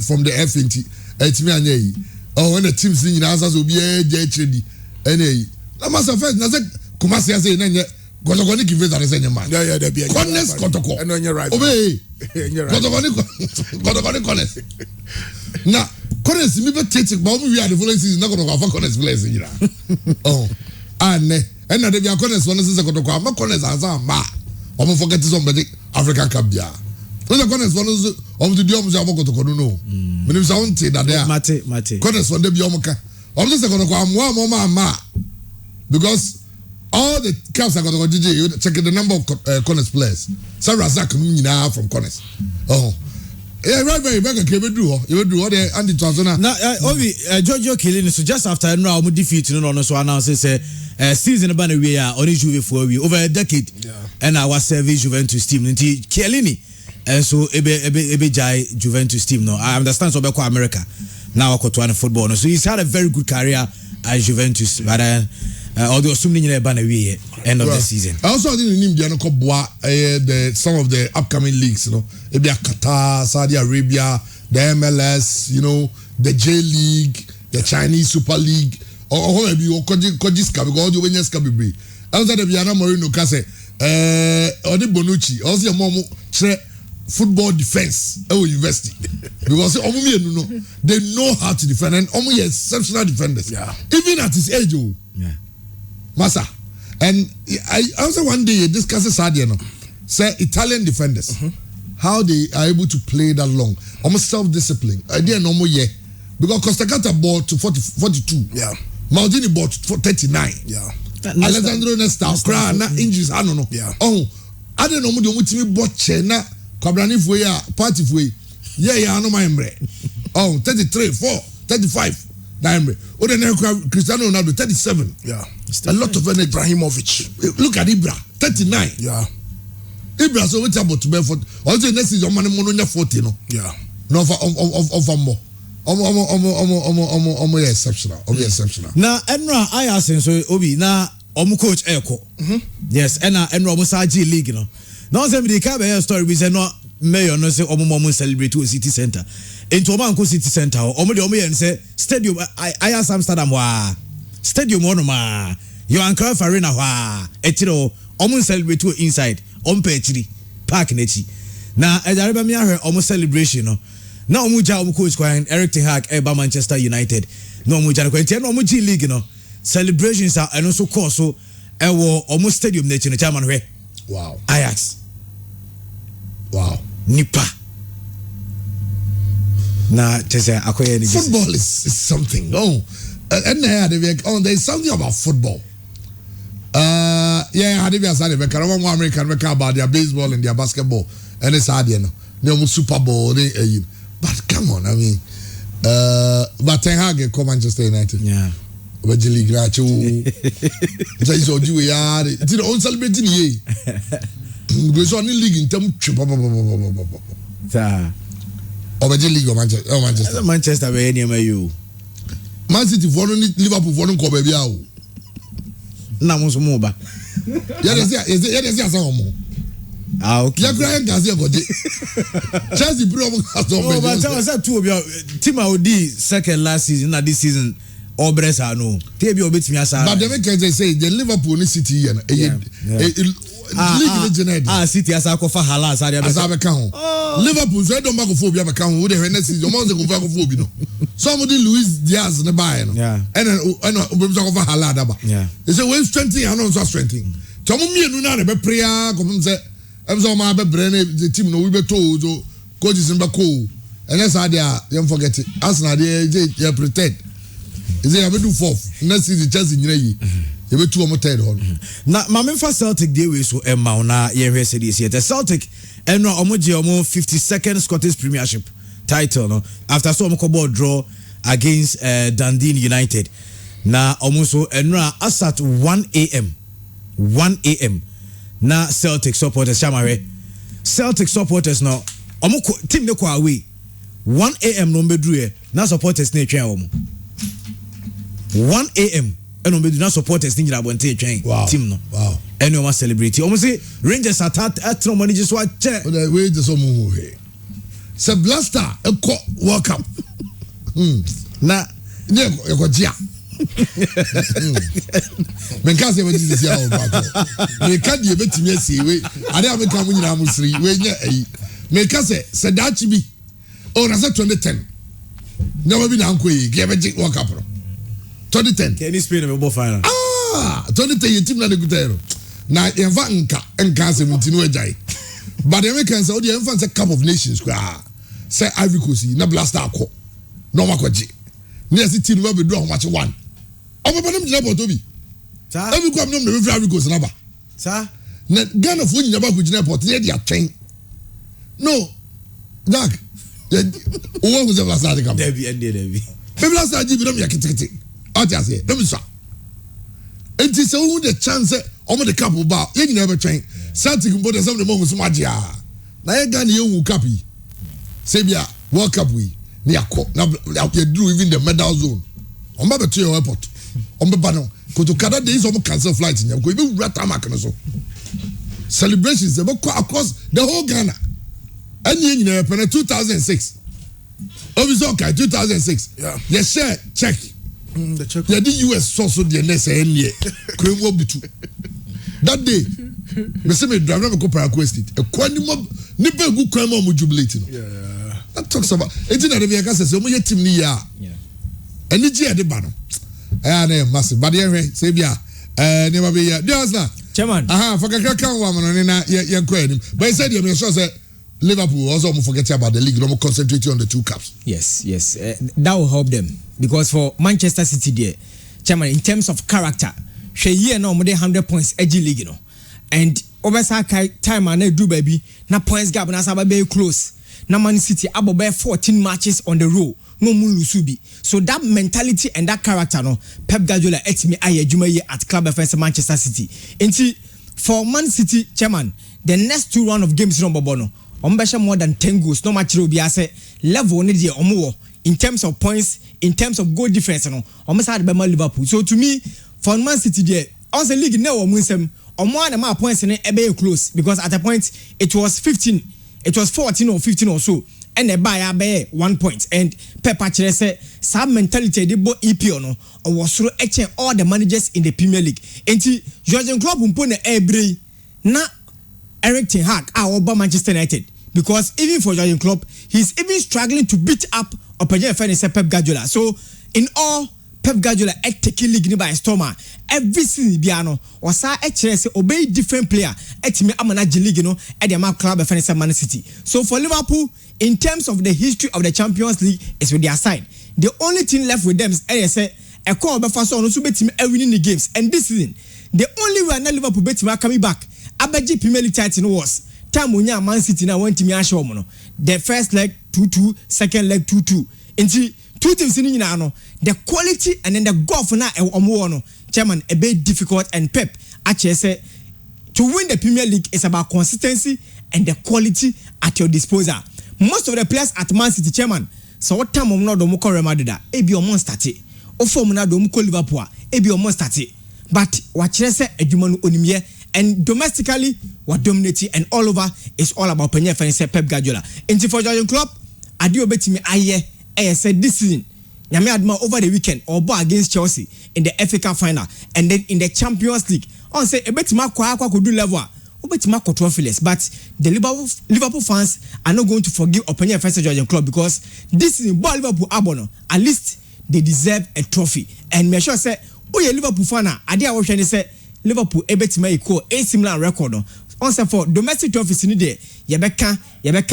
from the FNT etimi anya yi oh when the teams ni na answer obi e je chedi ene na masa first na say Kumasi say na nye Kotokoni give that say man yeah there be honest Kotoko and on your right obey Kotokoni honest na honest me be take but we are the following season na Kotoko honest place you oh and na dey be honest one say Kotoko am honest as am ma omo forget somebody African Cup bia so the honest one of the diom say Kotoko no me say won say that there mate honest one dey be omo ka omo say Kotoko am ma because all the caps are going to check the number of corners players. So Razak from corners. Oh, right very back you do what the anti transona na obi Giorgio Chiellini so just after no defeat no so announce say season ba na we a on Juve for we over a decade and our service Juventus team nti Chiellini and so ebe jai Juventus team no I understand so be ko America now akoto football no so he's had a very good career at Juventus but although assuming you ba na we end of the season I also didn't name the anoko boa the some of the upcoming leagues you know maybe Qatar, Saudi Arabia, the MLS, you know, the J League, the Chinese Super League or maybe koji ska because you wenya ska be also the Biana Moreno kase Odi Bonucci also momo tre football defense university because they know how to defend and exceptional defenders even at his age Massa and I also one day discuss Sadia no say Italian defenders how they are able to play that long almost self-discipline I didn't know more because Costa Cata ball to 42 Maldini ball to 39 Alessandro Nesta cry na injuries I don't know I don't know the ultimate bot na Kwabrani fwe ya party fwe I know my embre 33 4 35 na embre Cristiano Ronaldo 37 a lot of energy. Ibrahimovic look at Ibra 39 Ibra so what's about to be for also next is your money mono 40 no no of more exceptional exceptional na enra ayasin so obi na coach eko yes enra omusaji league no now say me ka be story we say no mayor no say omo celebrate o city center into omo city center omo de omo yen say stadium Ajax Amsterdam wa stadium ono ma you Cruyff Arena wa etiro omo celebrate o inside on petri park nechi na ejareba me ahwe omo celebration no na omo ja omo coach kwan Erik ten Hag eba Manchester United no omo ja kwan tie no omo G League no celebrations are eno so course so ewo omo stadium nechi no chairman hwe wow Ajax nipa na chese akoye ni football is something and there is something about football how did we say the Caribbean American about their baseball and their basketball and it's hard no Super Bowl but come on I mean but Ten Hag come Manchester United League so is oju ya ti on celebrating ye go so ni league in term League of Manchester be any you Man City for Liverpool for ko be bia o na mo so mo ba ya dey asa omo okay ya kra Garcia go dey Chelsea bro mo ka so be but I said two of your team Audi second last season na this season all bresa no te bi obetimi asa but they can say the Liverpool ni City league City asa ko fa hala asa dia be ka ho Liverpool so don ba ko phobia be ka ho de hwe next season mo se ko fa ko phobia no somebody Luis Diaz ne buy no and obi so ko fa hala da ba they say when strengthening and also strengthening to mo mienu na be prayer ko mo say em so ma be bre the team no we be told so coaches in ba ko and that's how they are you forget it Arsenal they pretend is they have do fourth next season Chelsea nyina yi you be two more third on na mama for Celtic dey we so emma na ye hwe say this the Celtic and no omoje omo 52nd Scottish Premiership title no after so omo ball draw against Dundee United na omo so enra as at 1 a.m. na Celtic supporters chamare Celtic supporters no omo team ne kwa away 1 a.m. no bedru na supporters na twen omo 1 a.m. and on be not supporters think about team no and we must celebrate almost say Rangers at no money just what check the way the some se blaster e ko World Cup na ne e ko dia men ka se we this year o me ka die betimi asi we ade a me ka mu nyina musiri we nya ayi me ka se dachi bi o na se 2010 never be na nko yi ge be World Cup 2010 Kenny Spain of a final 2010 team na de gutero na yenfa nka 17 no ajai but the Americans say the yenfa say Cup of Nations kwa say Ivory Coast na blaster akọ no makwaji ni esi team we be do match 1 obobo nam jina boto bi sa Ivory Coast nam na Ivory Coast na ba sa na Ghana fo nyina ba ko jina port ye dia twen no Jack Who was the last time come? Debbie. Maybe last time you don't be a kitty. I just say, let me say. It is only the chance on the couple bar. You never train. Something but some of the moments magia. Now you got you copy. Sabia, World Cup we. Now you do even the medal zone. On my to your airport. On the banner. Go to Canada days on cancel flights in go even rat so. Celebrations across the whole Ghana. And in 2006. Obviously, okay, 2006. Yeah. Yes, sir. Check. The check. Yeah, the US also the NSA. That day, me say me drive na me go Paraguay State. E kwani mo ni be gu kwan mo jubilating. Yeah. That talks about. Enti na dey ka say mo ye team ni ya. Yeah. Eni ji e de ba no. Na massive. But here say bia never be ya. Just na. Chairman. For kan wa mo no na ye kwa enim. But he said you me sure say Liverpool also forget about the league. They concentrating on the 2 cups. Yes. That will help them because for Manchester City there, Chairman, in terms of character, she year no more than 100 points edgy league, and over time and do baby, na points gap na saba very close. Na Man City abo be 14 matches on the row, no mun lusubi. So that mentality and that character no, Pep Guardiola etimi aye juma ye at Club FS Manchester City. Inti for Man City, Chairman, the next 2 round of games no bobono. Ombesha more than 10 goals. No matter obi ase level ni dey omo in terms of points, in terms of goal difference no. Omo sa be Liverpool. So to me, for Man City there, on the league na omo nsem, omo na ma points na e be close because at a point it was 14 or 15 or so. And e buy ya be 1 point. And Pep actually say some mentality dey bo EPL no or was through all the managers in the Premier League. Enti Jurgen Klopp mpo na ebre na Eric Ten Hag over Manchester United because even for Jurgen Klopp, he's even struggling to beat up Opinion Fence Pep Guardiola. So in all, Pep Guardiola taking league by storm. Every season biano or sa obey different player me manage league at the Club Fence Man City. So for Liverpool, in terms of the history of the Champions League, is with their side. The only thing left with them is a call by first on also bet winning the games. And this season, the only way now Liverpool bet coming back. Abaji Premier League title was time when Man City now went to me ashomo. The first leg 2-2, second leg 2-2. Into 2 teams in no the quality and then the golf na omo Chairman a bit difficult and Pep actually say to win the Premier League is about consistency and the quality at your disposal. Most of the players at Man City, Chairman, so what time no do mo call Real Madrid ebi o mon start o form na do mo call Liverpool ebi o mon start but what say adwuma no onimye. And domestically, what dominating and all over is all about Premier Fence Pep Guardiola. And for Jurgen Klopp, I do bet me I said this season, Nyame Adma over the weekend or ball against Chelsea in the FA Cup final and then in the Champions League. On say a bet ma could do level. Bet ma trophies, but the Liverpool fans are not going to forgive Premier Fence Jurgen Klopp because this season ball Liverpool abono at least they deserve a trophy. And me sure say, oh yeah Liverpool fan I did watch and say Liverpool ebetime equal a similar record on say for domestic trophies in there yebeka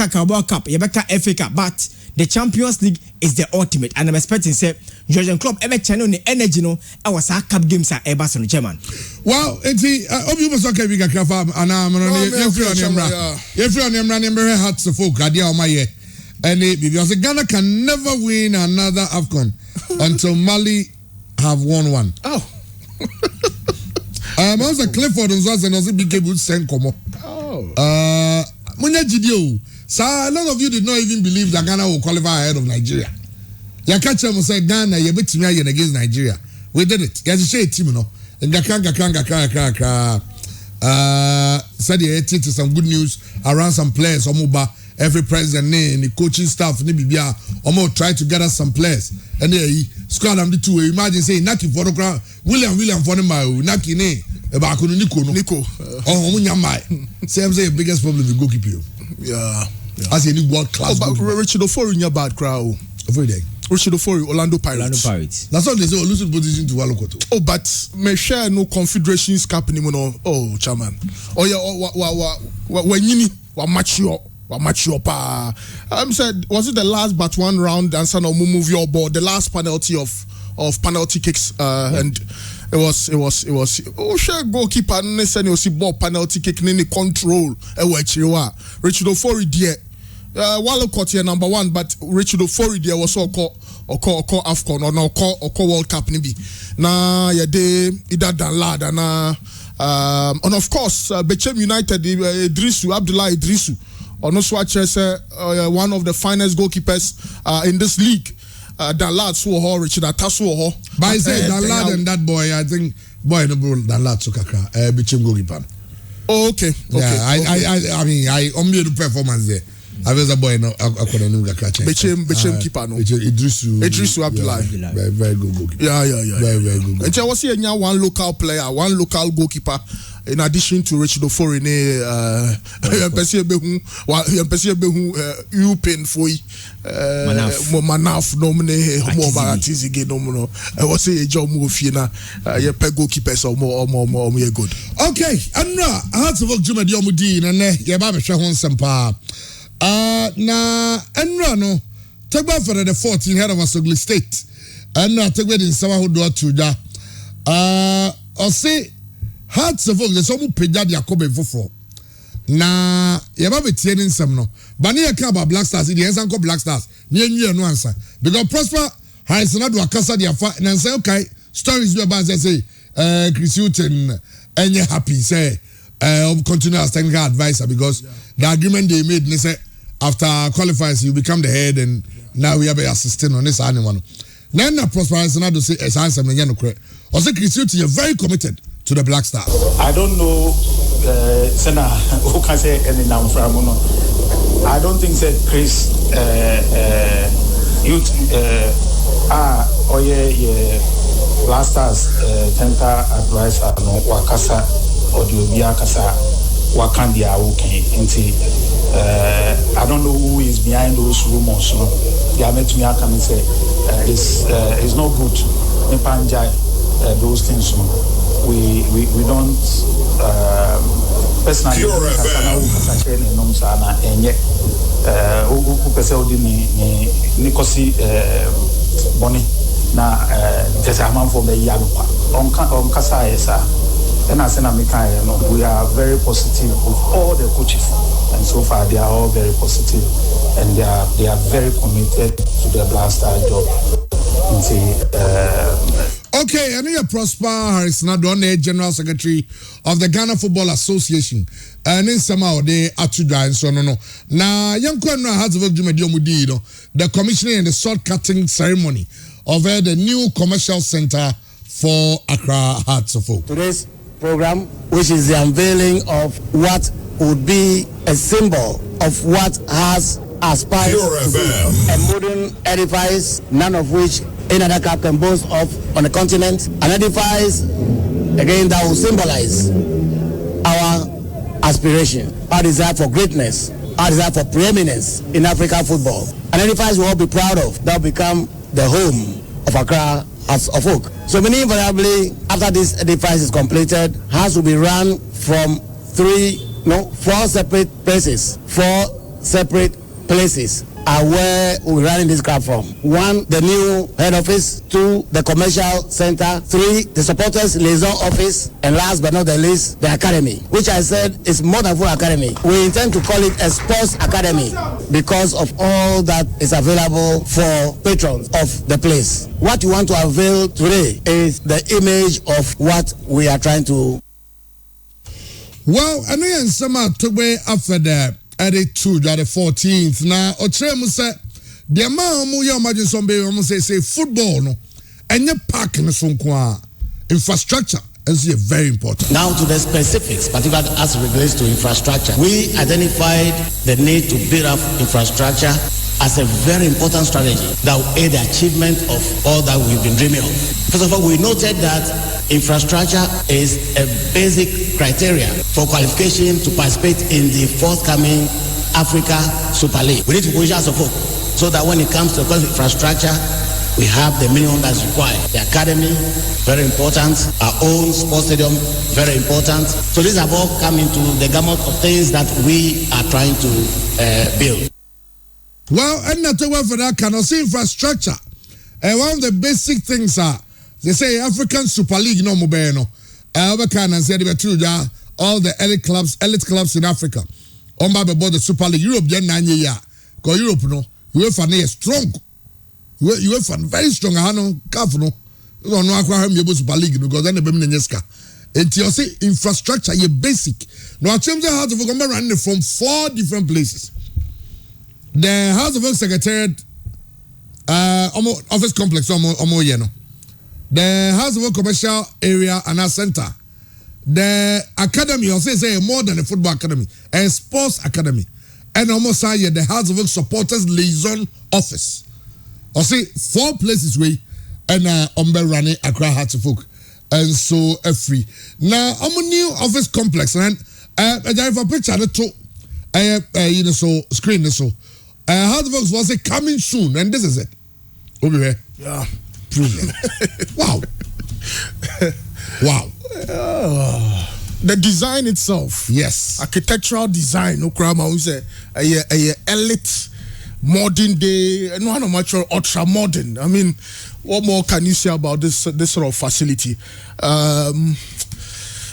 Carabao Cup yebeka FA Cup but the Champions League is the ultimate and I'm expecting say Jurgen Klopp ebe channel ni energy no e was a cup games at Everton Chairman. Well, enti obi mo so ka bi kakra fa ana mo no ye free on emra hats the folk ade o maye and because Ghana can never win another AFCON until Mali have won one. Oh. Also Clifford and Zaz and also big good send come up. Munya GDO. So a lot of you did not even believe that Ghana will qualify ahead of Nigeria. Ya catch them say Ghana you bet me against Nigeria. We did it. Ya say team no. And Gakanga said he had some good news around some players Omuba. Every president name, the coaching staff, ni bibia, almost try to gather some players. And they squad them the two. Imagine saying Naki for the ground, William for the mile, Naki ne, about Nico. Oh, Munyamai. Same say biggest problem with goalkeeper. Yeah. As any world class. Richard Ofori in your bad crowd. Every day. Richard Ofori, Orlando Pirates. That's what they say, losing position to Walokoto. Oh, but me share no confederations cup anymore. Oh, Chairman. Oh yeah, when you mature. Said was it the last but one round and son of move your board the last penalty of penalty kicks and it was oh sure goalkeeper and say you see ball penalty kick in the control Richard Ofori there Wale Kotie number 1, but Richard Ofori there was Oko AFCON or Oko World Cup nibi. Na yede ida dan lad and of course Bechem United Abdullah Idrisu ono swatch one of the finest goalkeepers in this league. Dan lad so Richard Atasu but I say Dan lad and that boy, I think boy no bro Dan lad so kakra Bechem goalkeeper. Oh, okay. Yeah, I mean I only the performance there. I was a boy no akona no kakra. Bechem keeper no. Idrisu Abdullah. Very good goalkeeper. Yeah. Very good. And I was here one local player, one local goalkeeper. In addition to Richard Ofori, Manaf nomine homo baratizi ge nomuno. I was say a job move fina ye pe goalkeepers or more good. Okay, Anra, Hearts of Oak Jumadi Omudi na ne ye ba be hwe ho nsɛmpa. Na Anra no Tagba for the 14 head of Asogli State. Anra Tagba din sama ho do atuda. O say Hearts of Oak the some pagya dia kobe foforo. Na ye ba betie ni nsɛm no. Ba ne ye ka ba Black Stars, the ensan ko Black Stars. Ne enwie no ansa. Because Prosper Harrison do akasa dia fa na nsɛ okay stories be about say Chris Hilton enye happy say continue as technical advisor because the agreement they made they say after qualifiers you become the head and now we have a assistant on this animal. Now Prosper Harrison do say answer me no correct. Also Chris Hilton you're very committed to the Black Stars. I don't know Sena who can say any name from no. I don't think that Chris youth Black Stars technical advisor no wakasa audio bia kasa wakandia okay nti I don't know who is behind those rumors no. They are met me come and say it's not good in Panjai those things no. We don't personally sana enye u pese odi ni kosi boni na tesa manfo be ya no on kasa esa and I said we are very positive with all the coaches and so far they are all very positive and they are very committed to the Black Star job. Okay, and here Prosper Harrison Adone, General Secretary of the Ghana Football Association. And in somehow they are to die and so no. Now, young Kwanra has a the commissioning and the sword cutting ceremony of the new commercial center for Accra Hearts of Oak. Today's program, which is the unveiling of what would be a symbol of what has aspired to be a modern edifice, none of which any other club can boast of on the continent. An edifice, again, that will symbolize our aspiration, our desire for greatness, our desire for preeminence in African football. An edifice we'll all be proud of, that will become the home of Accra Hearts of Oak. So many invariably, after this edifice is completed, Hearts will be run from four separate places. 4 separate places are where we're running this club from. 1, the new head office. 2, the commercial center. 3, the supporters liaison office. And last but not the least, the academy, which I said is more than full academy. We intend to call it a sports academy because of all that is available for patrons of the place. What you want to unveil today is the image of what we are trying to. Well, I know some took way after that. Added to the 14th. Now, Ochremu said, the amount of you imagine somebody say football, no, and your park in the infrastructure is very important. Now to the specifics, particularly as it relates to infrastructure. We identified the need to build up infrastructure as a very important strategy that will aid the achievement of all that we've been dreaming of. First of all, we noted that infrastructure is a basic criteria for qualification to participate in the forthcoming Africa Super League. We need to position as a folk so that when it comes to infrastructure, we have the minimum that's required. The academy, very important. Our own sports stadium, very important. So these have all come into the gamut of things that we are trying to build. Well, and not to work for that kind of infrastructure. And one of the basic things are, they say African Super League no mobile. All the elite clubs in Africa. On by the Super League, Europe, 9 years. because Europe no UEFA is strong. UEFA very strong. Hano CAF no akwa me Super League because then the Beminenska. And you say infrastructure ye basic. Now Champions House of Work running from 4 different places. The House of Work Secretariat office complex the House of Work commercial area and a center. The academy also say more than a football academy, a sports academy. And almost say the House of Work supporters liaison office. I say 4 places where and running Accra Hearts of Work. And so free. Now I'm a new office complex and I have a picture so screen so House of Work was say coming soon and this is it. Over here. Yeah. Brilliant. Wow. Wow. The design itself. Yes. Architectural design. No crime. I say a elite modern day. No, no much ultra modern. I mean, what more can you say about this sort of facility?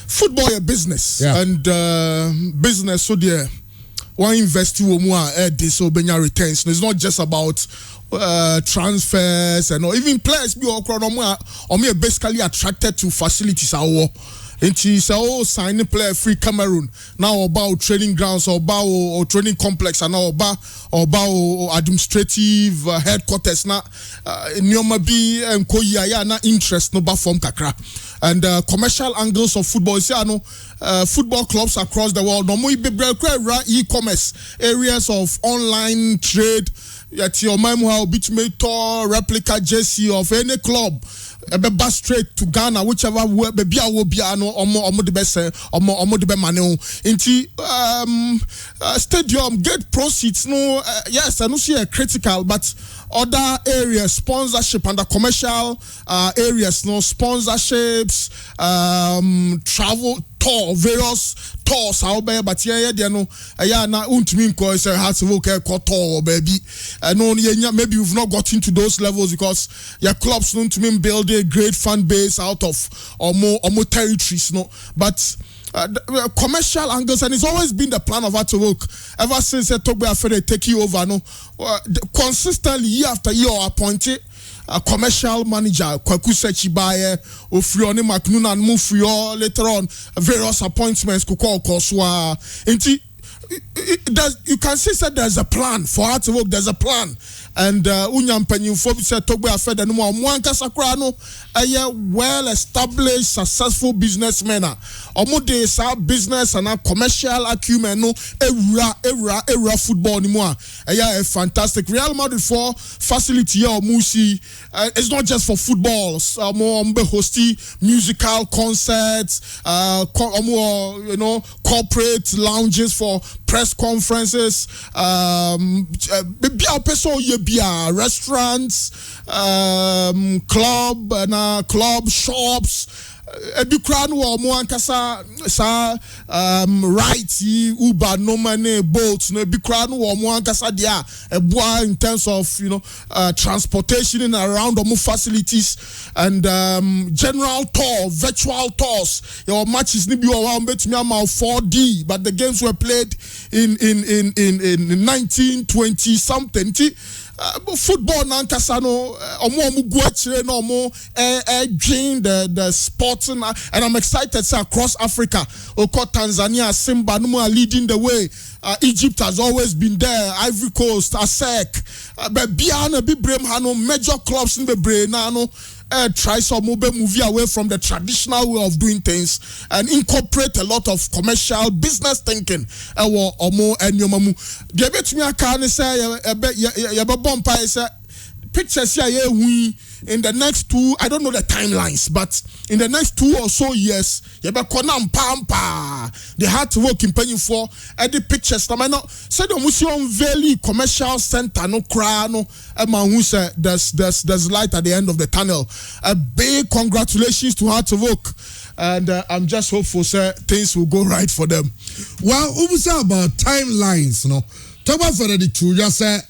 Football a business, and business so there. Why invest you more this so benya returns? It's not just about transfers and even players be or me basically attracted to facilities and she say sign a player free Cameroon now about training grounds or about training complex and now about administrative headquarters na nyoma bi enko ya na interest no ba form kakra and commercial angles of football say football clubs across the world no mo e-commerce areas of online trade yet your memo how bit replica jersey of any club be straight to Ghana whichever be will be omo the best omo the money into stadium get proceeds no yes I know see critical but other areas sponsorship and the commercial areas no sponsorships travel tour various tours how be but yeah no na untimi nko say Hearts of Oak tour baby no maybe you've not got into those levels because your clubs don't to mean build a great fan base out of or more territories no but commercial angles and it's always been the plan of Hearts of Oak ever since Togbe Afere take you over no consistently year after year appointed a commercial manager Kwaku Sechibaye Ofrioni Maknuna and Mufrio later on various appointments Kuko Koswa you can see that there's a plan for Hearts of Oak. There's a plan and unyam penyufo said Togbe Afede no mwanka sakra no a well established successful businessman omo de sa business and commercial acumen no era football ni mo a fantastic Real Madrid for facility here omusi it's not just for football omo be hosting musical concerts corporate lounges for press conferences restaurants club shops Ebikran wo mo ankasa sa right Uber no money boats no Ebikran wo mo ankasa dia eboa in terms of transportation in around the facilities and general tour virtual tours your matches ni bi o wa betumi am 4D but the games were played in 1920 something football nankasa no omo gu akire no omo dream the sports and I'm excited say across Africa Tanzania Simba no are leading the way Egypt has always been there Ivory Coast ASEC but biana bi brem ha no major clubs in the brain na no try some movie away from the traditional way of doing things and incorporate a lot of commercial business thinking omo enyomamu de betumi aka ne say ye be bomb say pictures here in the next 2 I don't know the timelines but in the next 2 or so years you be konam pampa they had to work in penny for the pictures na no say the museum valley commercial center no cra no e man who say there's light at the end of the tunnel. A big congratulations to Hearts of Oak and I'm just hopeful say things will go right for them. Well, we say about timelines no talk about for the two just say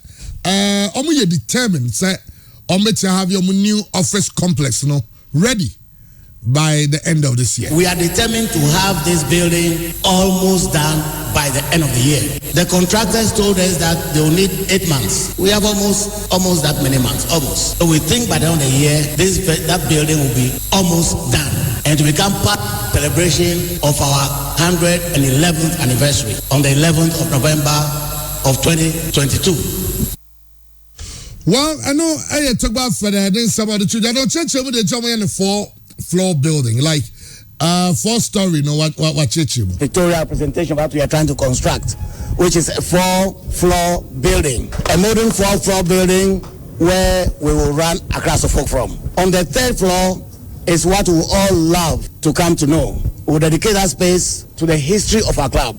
you determined say to have your new office complex ready by the end of this year. We are determined to have this building almost done by the end of the year. The contractors told us that they will need 8 months. We have almost that many months, almost. So we think by the end of the year, that building will be almost done and to become part of the celebration of our 111th anniversary on the 11th of November of 2022. Well, I know I talk about for the somebody to the church with the German in the 4-floor building, like 4-story, what church? Pictorial presentation of what we are trying to construct, which is a 4-floor building, a modern 4-floor building where we will run Accra Suffolk from. On the 3rd floor is what we all love to come to know. We will dedicate that space to the history of our club.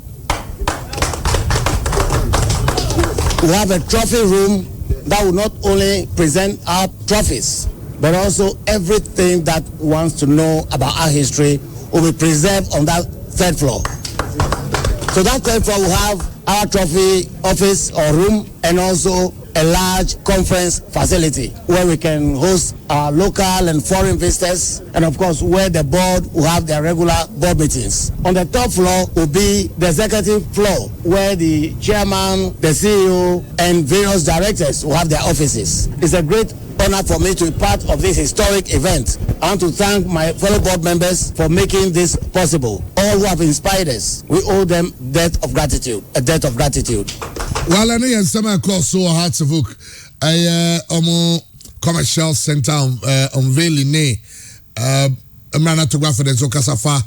We have a trophy room that will not only present our trophies, but also everything that wants to know about our history will be preserved on that 3rd floor. So that 3rd floor will have our trophy office or room and also a large conference facility where we can host our local and foreign visitors, and of course where the board will have their regular board meetings. On the top floor will be the executive floor where the chairman, the CEO and various directors will have their offices. It's a great honor for me to be part of this historic event. I want to thank my fellow board members for making this possible. All who have inspired us, we owe them a debt of gratitude. Well, I know you have some across so hard to book. Commercial center unveiling Emrana Tograph for the Zokasafa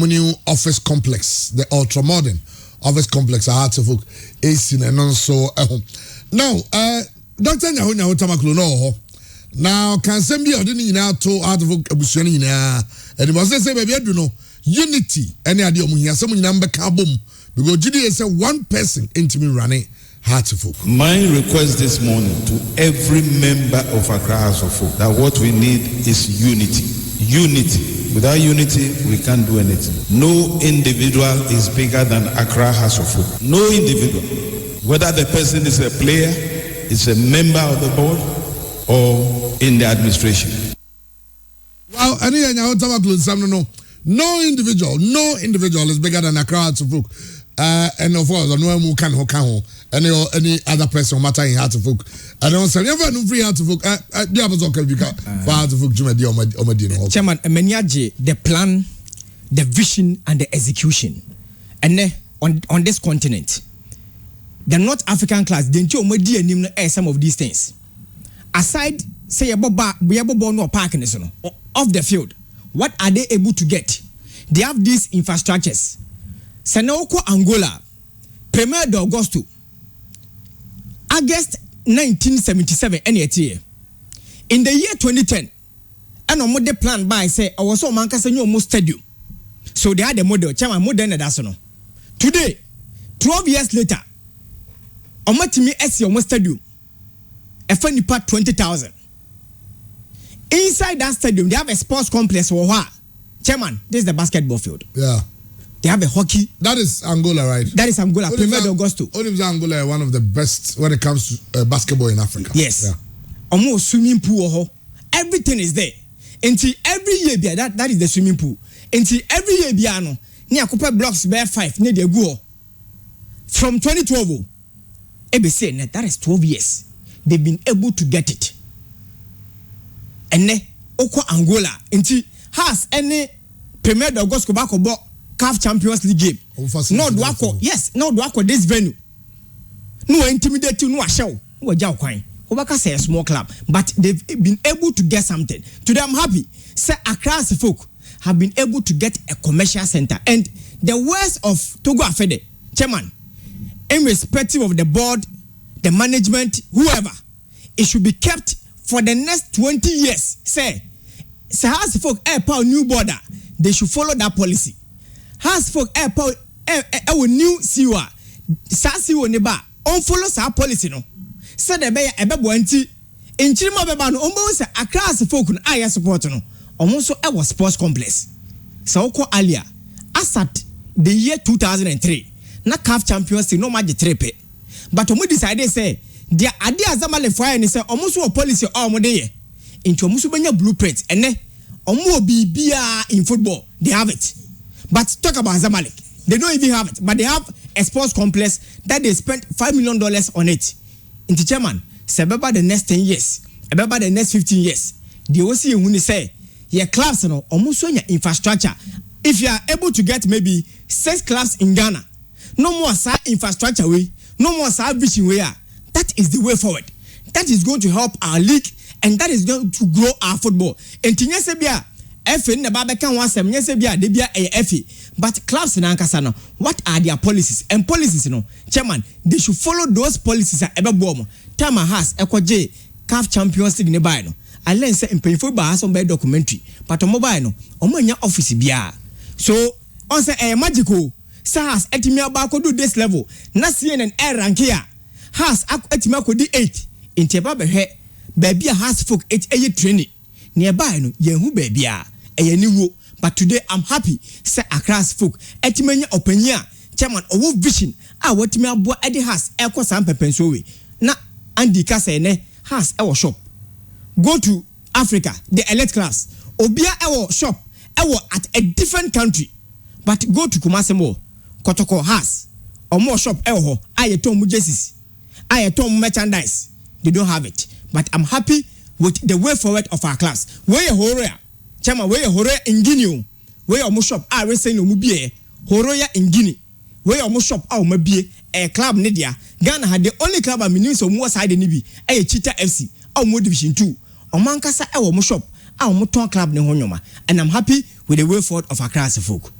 new office complex, the ultra modern office complex. Hard to book. And also now, Dr. Nyahunya Hotamaklu no. Now, can somebody or didn't you to out of Abusiani and it was say, baby, I don't know. Unity, any idea of me, some number kaboom. Because GDA said one person into me running Heart of Folk. My request this morning to every member of Accra House of Folk that what we need is unity. Unity. Without unity, we can't do anything. No individual is bigger than Accra House of Folk. No individual. Whether the person is a player, is a member of the board, or in the administration. Well, no individual is bigger than Accra House of Folk. And of course, no one can any other person matter in Heart of Folk. I don't say never no free Heart of Folk. The others okay because for Heart of Folk Jumedi Chairman Menyaje, the plan, the vision and the execution. And on this continent, the North African class, the Omedi and some of these things. Aside say we have no parking off the field, what are they able to get? They have these infrastructures. Senoko Angola, Premier de Augusto, August 1977, NATA. In the year 2010, and a model plan by say, I was so Mancasenio Stadium. So they had a model, Chama modern Adasono. Today, 12 years later, Omatimi Esio Stadium, a funny part 20,000. Inside that stadium, they have a sports complex or what? Chairman, this is the basketball field. Yeah. They have a hockey. That is Angola, right? That is Angola. Premier de Augusto. Angola is one of the best when it comes to basketball in Africa. Yes. Yeah. Almost swimming pool. Everything is there. Until every year, that is the swimming pool. Until every year, biano. Near Cooper Blocks Bear 5 near the go. From 2012, ABC, that is 12 years. They've been able to get it. And Oko Angola until has any Premier de Augusto Bako CAF Champions League game. No Duako, yes, no Duako this venue. No intimidate you, no show. No Jao Quine. Obaka say a small club, but they've been able to get something. Today I'm happy. Say Accra Folk have been able to get a commercial center. And the words of Togo Afede, Chairman, irrespective of the board, the management, whoever, it should be kept for the next 20 years. Say Hearts Folk Airport new border, they should follow that policy. Hearts Folk Airport our new siwa siwa neba on follow sa policy no. Say the be ebebo anti enchirima beba no ombo say Accra Folk no aya support no. Omo so e was sports complex. So ko alia asat the year 2003 na CAF Champions League no match 3 pe. But omo decide say dia ade azamale fire ni say omo so policy omo de ye. Into omo so benya blueprint ene omo bibia in football they have it. But talk about Zamalek. They don't even have it, but they have a sports complex that they spent $5 million on it. In the chairman, say about the next 10 years, about the next 15 years, they will see when they say, your clubs, you know, almost on your infrastructure. If you are able to get maybe 6 clubs in Ghana, no more infrastructure way, no more vision way. That is the way forward. That is going to help our league, and that is going to grow our football. And Tinyasebia, FN the Babakan was some Yasebia, Debia FE. But clubs in Ankasano, what are their policies? And policies, you know, chairman, they should follow those policies at Ebabom. Tama has J CAF Champions League in the Bino. I learned say in painful bar some by documentary, but on mobile, on your office bia. So, on say a magical, Sahas Etimia Bako do this level, Nasian and air rank here. Has Etimia could do 8 in Tebabe he, baby has folk 8 training. Nearby, no, Yehu baby, a new. But today I'm happy, say across folk, Etimania openia, chairman, or vision, what me abo Eddie has, Echo Sampe Pensowe. Na Andy Cassene has our shop. Go to Africa, the elite class, Obia our shop, our at a different country. But go to Kumasemo, Kotoko has, or more shop, I told Mujesis, I told merchandise. They don't have it. But I'm happy with the way forward of our class. Where Horea, Chama, where Horea in Guinea, where your shop, I will say no mubie, Horea in Guinea, where your shop, our mabie, a club Nidia. Ghana had the only club I mean, so more side in Nibi, a Cheetah FC, or more division 2, or Mankasa, our shop, our motor club Nehonyoma. And I'm happy with the way forward of our class of folk.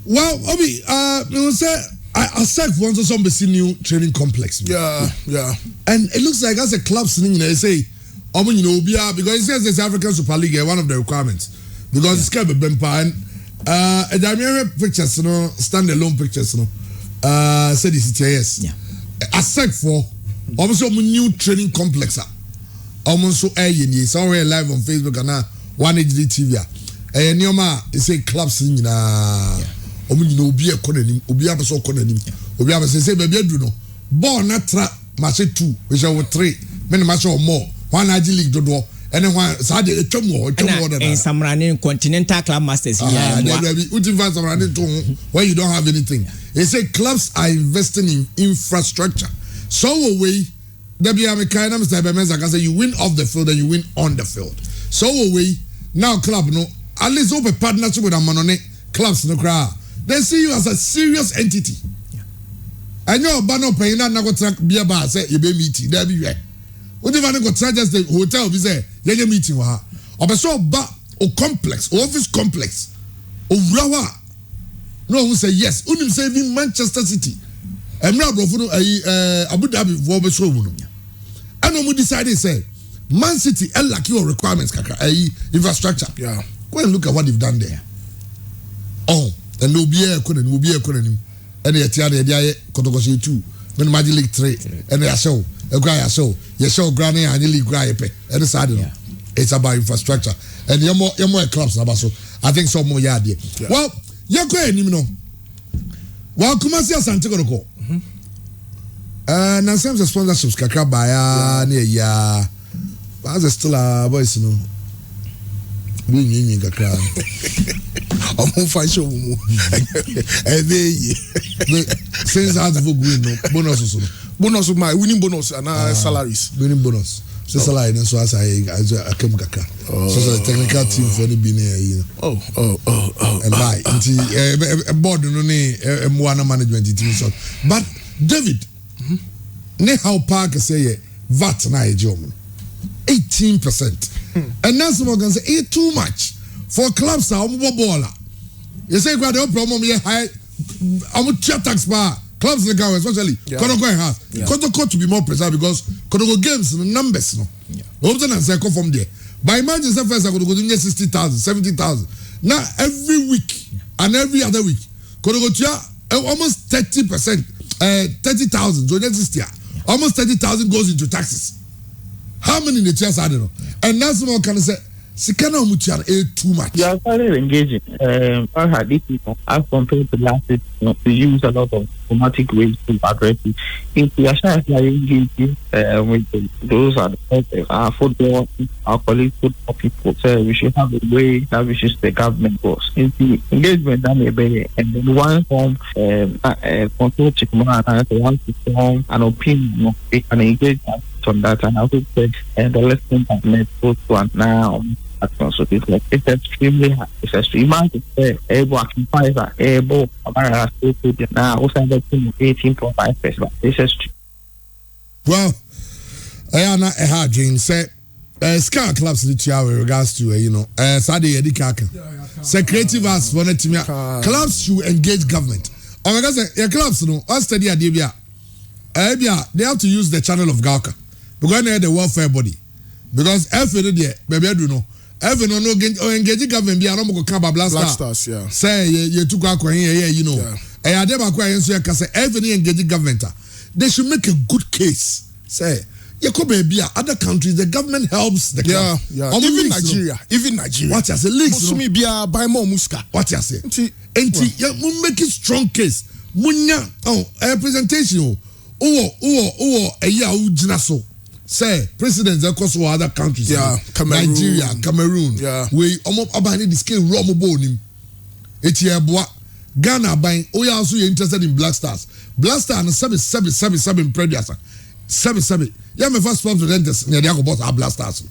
Well, Obi, you say I said once or some new training complex. Yeah. And it looks like as a club sitting there, say, you know, because it says it's African Super League, one of the requirements. Because it's kind of a bempa and the pictures, you know, standalone pictures, you know, said it's yes. Yeah. I said for almost a new training complex. Almost so it's already live on Facebook and now One HD TV. And Nioma is a club singing. Obi a konanim, obi a so konanim, obi a say baby do no. Ball na tra match 2, which are 3, many match or more. One IG league do and then one Saturday a more and some running continental club masters here. Where you don't have anything. They say clubs are investing in infrastructure. So we you win off the field and you win on the field. So we now club no at least open partnership with a monone clubs no crowd. They see you as a serious entity. And you're banner paying that go track beer bar say you be meeting there be where. What if I go track just the hotel be say you meeting wa. Or so ba o complex, office complex. O rawa. No who say yes. Unim say in Manchester City. And now Abu Dhabi for be so no. And we decided say Man City lack your requirements kaka infrastructure. Yeah. Go and look at what they've done there. Oh. And no be a couldn't, and the Tiana, the Kotokoshi 2, when Magic League 3, and they show a guy, so you show Granny and you leave Grape, and it's about infrastructure. And you're more clubs, so I think some more yard. Well, you're going, you know. Well, Kumasia Santiago go. Now, some sponsorships, Kakabaya, near ya, but there's still a voice, you know. Since I have to green bonus my winning bonus and salaries. Winning bonus. So salary so as I came kaka. So the technical team for the being here. Oh. And by a board no one management team so. But David, ne how Park say VAT na e job. 18%. And now someone can say, it's too much for clubs. You say, got no problem, you high. I'm a tax bar. Clubs in the government, especially Konoko and House. Konoko to be more precise because Konoko games the numbers. No, Option and Psycho from there. By imagine first I could go to 60,000, 70,000. Now every week and every other week, Konoko almost 30%, 30,000. So next year, almost 30,000 goes into taxes. How many in the chairs I don't know? And now someone can say Sikana Mutuan too much. You are very engaging. I had these people as compared to last season, to use a lot of automatic ways to address it. If we are engaging with those are our football, our colleagues, football people, so we should have a way that we should the government goes. If the engagement that may be, and then one form control Chikumana, one to form an opinion, we can engage on that, and I would say the lesson that made both one now. So it's extremely hard. It's extremely hard to say able occupiers able now also 18.5%. This is well, I am not a hard dream. Say Scar clubs with regards to Saturday Edikaka. Say creative arts for it to me. Clubs should engage government. Oh my God, your clubs no. I study at Debia. They have to use the channel of Gauka because they have the welfare body. Because every day, baby, I do know. Every no engage government be a no go Black Stars, yeah. Say you took out here, you know. I dem akwa so say every engage government. They should make a good case. Say you come be other countries the government helps the club. Yeah. Even Nigeria. What you say leaks. Musumi be buy more muska. What you say? Enti yeah, we make a strong case. Munya presentation. A year ujina so. Say presidents across other countries, Cameroon. Nigeria, Cameroon. We almost abandoned the scale raw mobonim. Etiabwa Ghana buying. We also interested in Black Stars. Black Stars and 7 previous. 7. Yeah, my first sponsor dentist near the about our Black Stars.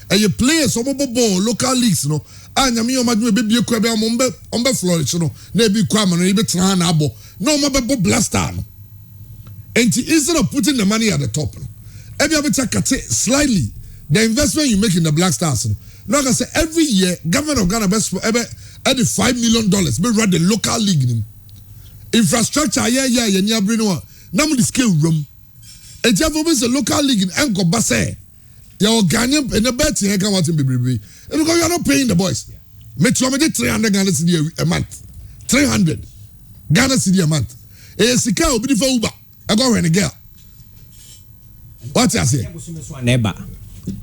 And you play some ball local leagues, no. And you mean you baby you crab on Florida, no. Maybe Kwame, maybe Tran Abo. No, my Black Star. And instead of putting the money at the top. Slightly the investment you make in the Black Stars. Now I say every year government of Ghana best add $5 million be run the local league. Infrastructure you bring one. Now the scale room. And you have a local league in Enko Basse. Your Ghanaian and the bet you can want to be because you are not paying the boys. Make sure 300 Ghana cedi a month. 300 Ghana cedi a month. Sika will be for Uber. I go rent a girl. What you say? Neighbor.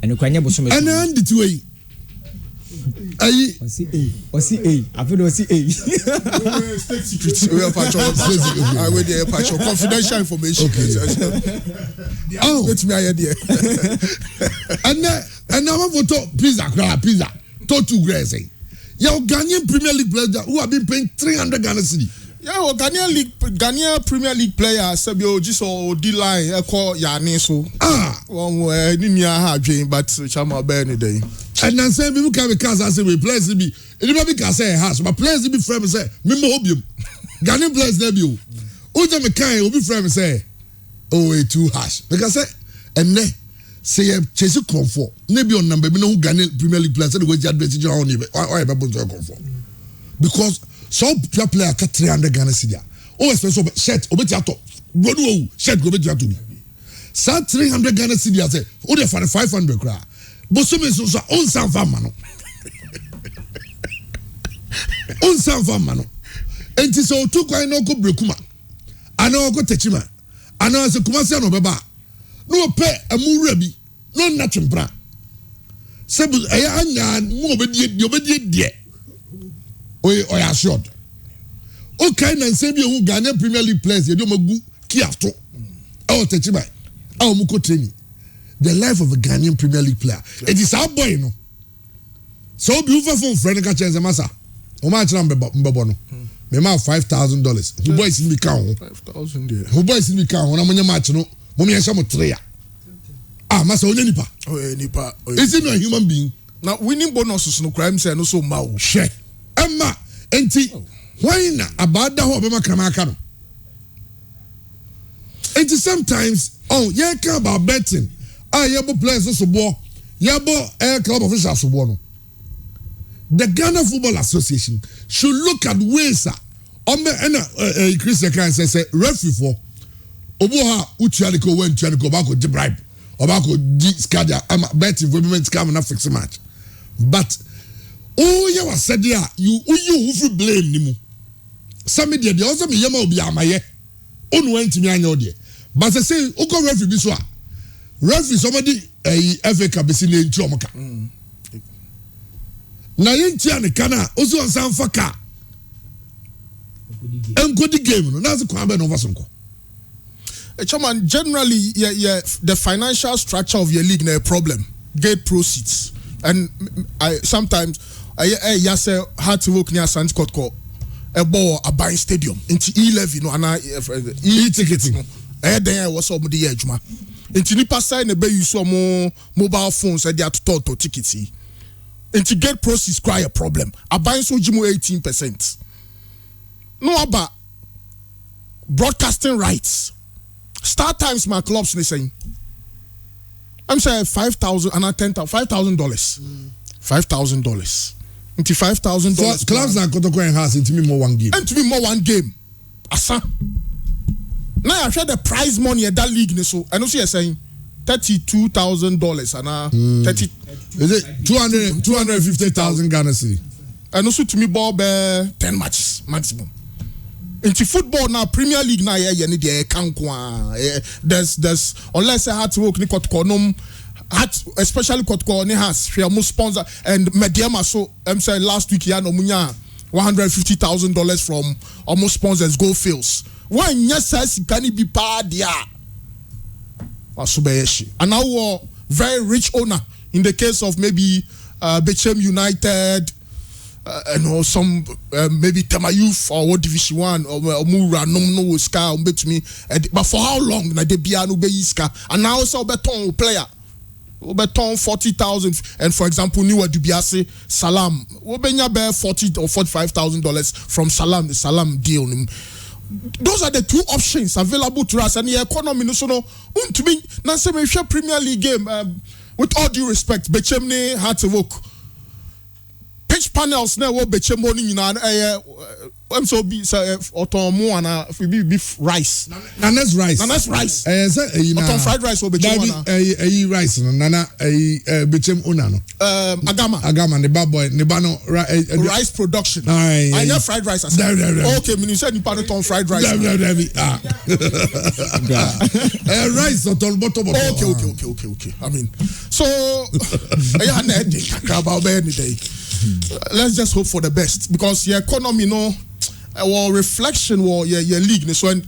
And you can never so much. And then the two way. I feel no see state secret. We are patch confidential information. Okay. Oh, let me hear there. And now I want to pizza. To 2 grand say. Your Ghanaian Premier League players who have been paying 300 Ghana cedi. Yeah, well, Ghanaian Premier League player Sabio just or D-line call Yane so. Well, didn't have dream, but Chama Benny day. And then say people can be cast and say we players be. Anybody can say has, but players be friend say remember Obium. Ghanaian players there be. Uja me can will be friend say oh it too harsh. Because say and then say chase comfort. Maybe on number me no Ghanaian Premier League players say the way you address you on why people to comfort. Because some player cut 300 Ghana cedi. Oh, especially shirt, obetiato. Brodo shirt go betiato me. Sa 300 Ghana cedi I say, oh they for 500 kra. Bosume so on san fam no. On san fam no. Enti so tu kwan no go brekuma. Ana go techima. Ana se kuma se no beba. No pe amura bi. No na twempra. Se eya anya mo obedie die. Oye assured. Okay, na nsebi ehun Ghana Premier League players ye do magu kiato. Techima. Muko training. The life of a Ghanaian Premier League player. It is our boy no. So beautiful friend ka chance masa. O ma chira mbebo no. Me ma $5,000. Who boys in the count? 5,000 there. Who boys in the count? Na money match no. Mo me ehia mo 3 ya. Masa onye nipa. Nipa. Is he not a human being? Now winning bonuses no crime say no so ma o. Share. Emma enti why na abada ho be makramaka no. Enti sometimes yeah can about betting. Yabo players so bo. Yabo club officials so bo no. The Ghana Football Association should look at ways Christian can say referee for obo ha utualiko when tualiko ba ko di bribe oba ko di skadia betting for women scam na fix match. But you was said there you who blame nimu. Some media they also me yama obi amaye. Onu went me anya ode. But say uko referee bi so a referee somebody FA Cup be seen in Chomaka. na yentia ne kana ozo onsan fa ka enkodi game no nazi kwa be no vasonko. Chairman, generally the financial structure of your league na a problem. Gate proceeds and sometimes I say hard to work near Santi Kotko a ball a buying stadium into E11 no ana e-ticketing no then was some the edge ma into nipa sign be use some mobile phones and they are to tickets into gate proceeds cry a problem a buying so jimu 18% no about broadcasting rights Star Times my clubs they saying I'm saying $5,000 and $10,000 $5,000 into $5,000 clubs na Kotoko has into me more one game and to be more one game asa now I share the prize money at that league so I know see you saying $32,000 and 30 is it 250,000 Ghana cedi and also to me ball 10 matches maximum into football now Premier League now there's unless I had to work ni Kotoko especially Kotoko ni has most sponsor and Mediama so I'm saying last week ya no munya $150,000 from almost sponsors Go Fields when yes can be part dia and now very rich owner in the case of maybe Bechem United some maybe Tema Youth or what Division 1 or Mura no ska bet me but for how long na de bia no be iska and now so beton player beton 40,000 and for example Niwa Dubiase Salam obenya be $40,000 or $45,000 from the Salam deal. Those are the two options available to us and the economy no so no to me na say me share Premier League game with all due respect Bechemne had to work pitch panels now what Bechem morning I'm so be otomo and beef rice nanas rice otom fried rice or Bechem rice nana Bechem una no agama ne baboy ne ba no rice production I have fried rice okay mean you said you pan on fried rice rice otom bottom okay I mean so I had about any day. Let's just hope for the best because your economy no reflection your league so and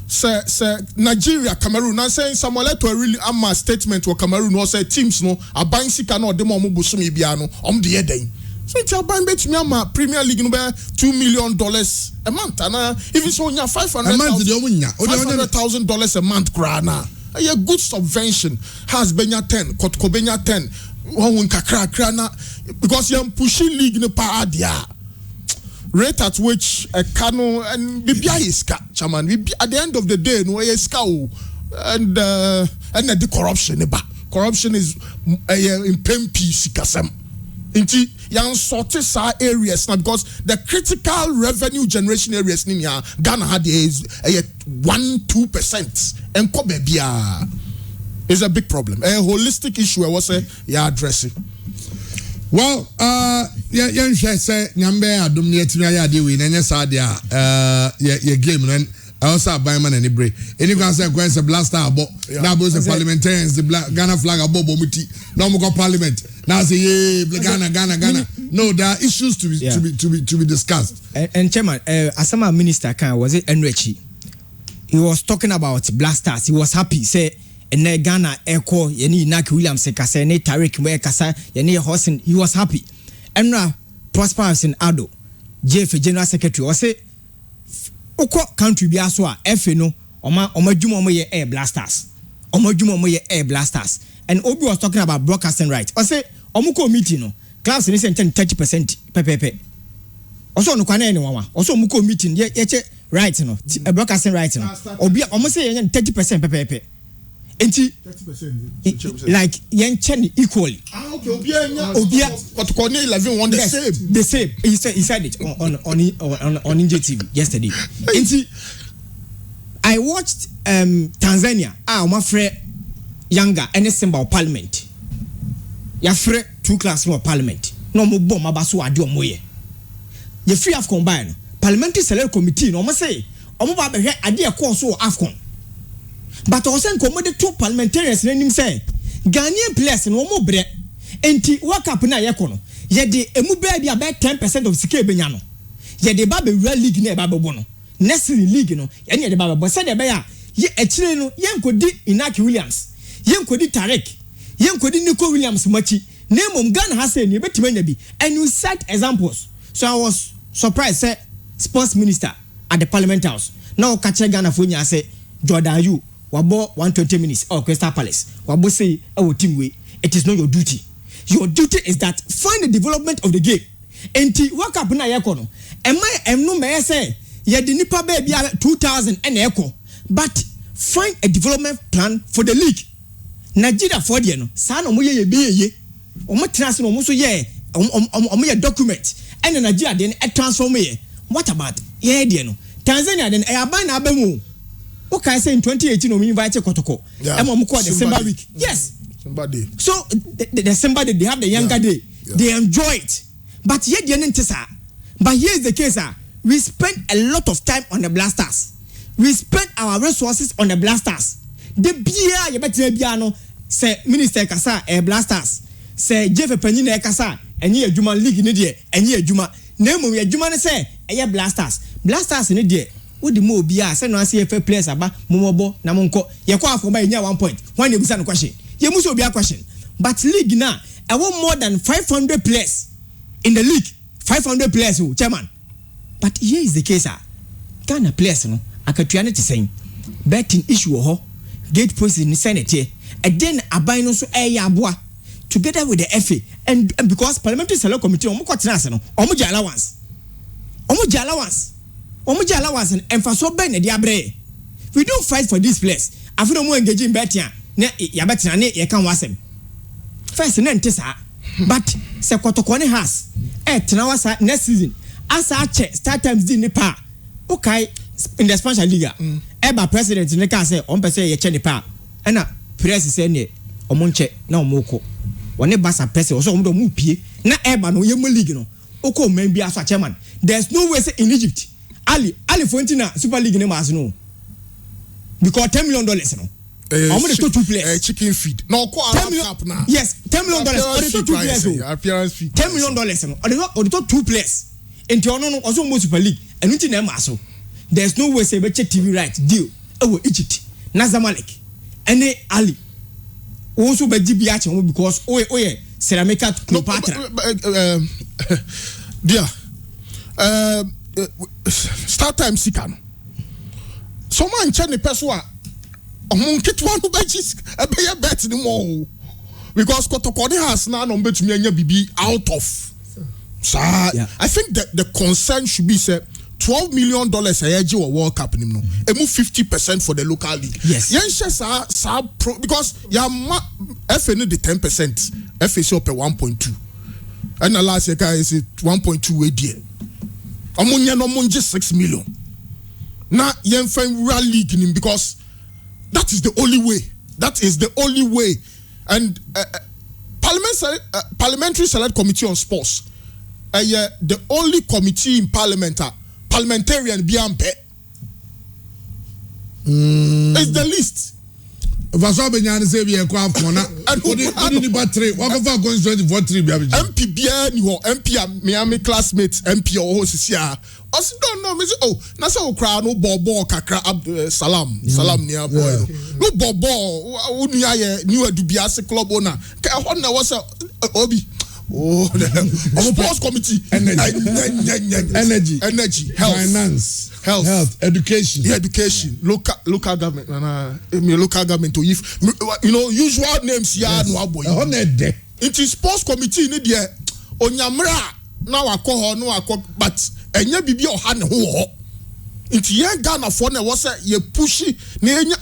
say Nigeria Cameroon now saying someone let to really a statement or Cameroon or say teams no a buying sika no dem omo busumi bia no the den so it's a buying bet me am Premier League no be $2 million a month and even so nya $500,000 a month grana a good subvention has benya 10 Kotoko benya 10 because you're pushing league in the paradia rate at which a cano and bibia is chairman at the end of the day no is and the corruption is in PMP sikasem inti yan sorted areas now because the critical revenue generation areas in Ghana had is 1-2% and kobebia is a big problem. A holistic issue I was say addressing. Well, yeah, say nyambe adum ne atimi ayade we na nya sadia ye game and I also buy man any break. Any can say Gwen's blaster abo na both the parliamentarians the Ghana flag abo bomuti na mo go parliament now say Ghana no there are issues to be discussed and chairman Asama minister kan was it Enrichi he was talking about blasters he was happy say and Ghana Echo Yeni Naki Williams Kasa ne Tariq Kasa Yeni Hosen he was happy and now Prosperous in Ado JF General Secretary or say Oko country bi aso a efe no oma dwuma mo ye air blasters and Obi was talking about broadcasting rights or say omuko meeting no class ni say 30% pepepe also no kwana anyone also omuko meeting ye che right no broadcasting rights no obi omo say 30% pepepe enti 30% like yen chen equally okay obia what call 11 one the same he said it on Ninja TV yesterday enti I watched Tanzania my friend younger any symbol of parliament ya free two class of parliament no mo bom abaso ade omoye ye free of combine parliamentary select committee no mo say omo ba behwe ade e course o AFCON but also nkomo de two parliamentarians nanim say Ghanaian players no mo bre enti world cup na ye kono Yɛde emu bɛɛ bi about 10% of sika ebenya no. Yɛde ba be real league na ɛba bɛbɔ no. Next league no, yɛne yɛde ba bɛbɔ. Sɛ de bɛya ye akyire no yɛnkɔdi Inaki Williams, yɛnkɔdi Tarek, yɛnkɔdi Nico Williams machi. Name Ghana has said you better bi, and you set examples. So I was surprised say sports minister at the Parliament House. Now catch Ghana for you say Jordan you wabo 120 minutes or Crystal Palace. Wabo say our team way. It is not your duty. Your duty is that find the development of the game. Enti work up na yekono. Am no me say ye the nipa baby 2000 and echo. But find a development plan for the league. Nigeria for the no. Sa no mo ye be omo trans no omo so ye omo ye document and Nigeria then e transform ye. What about ye there no? Tanzania then e aban na abamu. Okay, say in 2018 we invite Kotoko. Omo call the December week. Yes. Somebody. So the December day they have the younger day. Yeah. They enjoy it. But yet the entisa. But here is the case, we spend a lot of time on the blasters. We spend our resources on the blasters. The beer you better be no say minister kasa blasters. Say Jeff Penina kasa enye adwuma league ne de enye adwuma. Na emu adwuma ne say eye blasters. Blasters ne de wo di mo bia say no ase FA players aba momobo na monko. Ye kwa afọ ba enya 1 point. When you busa no question. Ye muso be a question. But league now I want more than 500 players in the league. 500 players, chairman. But here is the case, Ghana players, no, akatuane te saying betting issue ho, gate post in the Senate, and then abino so aboa together with the FA, and because Parliamentary Select Committee, omuja allowance, and for so ben diabre. We don't fight for this place. I feel no more engaging betting. Ya betina ne ye kan wasem. First na ntesa. But se Kotokone has tena wasa next season asa che start times di nipa okay in the Spanish Liga eba president ne ka say on person ye che nipa na press say ne omonche na omoko woni basa person so omdo mu pie na eba no ye mo league no oko man bi aso chairman. There's no way say in Egypt Ali Fontina Super League ne mas no because $10 million no I'm going to 2 players. Chicken feed. No, $10 million. Yes, $10 million. Or the 2 players. Appearance fee. $10 million. Or the 2 players. And to honor also most Super League. And which name also. There's no way say we check TV rights deal. Oh, Egypt, Nazamalek, and Ali. Also by GBH because yeah, Ceramica Cleopatra. Dear, start time Sikan. Someone check the person. Monkit one who benches a bet anymore because Kotokone has now no bet me BB out of. So I think that the concern should be say $12 million a year or World Cup no. And move 50% for the local league. Yes. Because FA need the 10%. FA is up at 1.2. And the last year is 1.2 a year. Amunya no monje 6 million. Now yen find real league in because that is the only way. That is the only way. And Parliamentary Select Committee on Sports, the only committee in Parliament, parliamentarian beyond pet. It's the list. Vaso Benyan say we enquire corner. And who did battery? What of our going to 24 MP bien you MP Miami classmates MP or host here. Also don't know me oh nasa okra no bobo kakra salam near boy. No bobo unu aye new adubiase club owner. Ka hon na was obi. Oh, the sports committee, energy, health, finance, health, education, local government, local government. To if usual names here no boy. It is sports committee in there. Onyamra now akọ no akọ, but enya bibi oha ne ho. It's young Ghana for na was ye pushy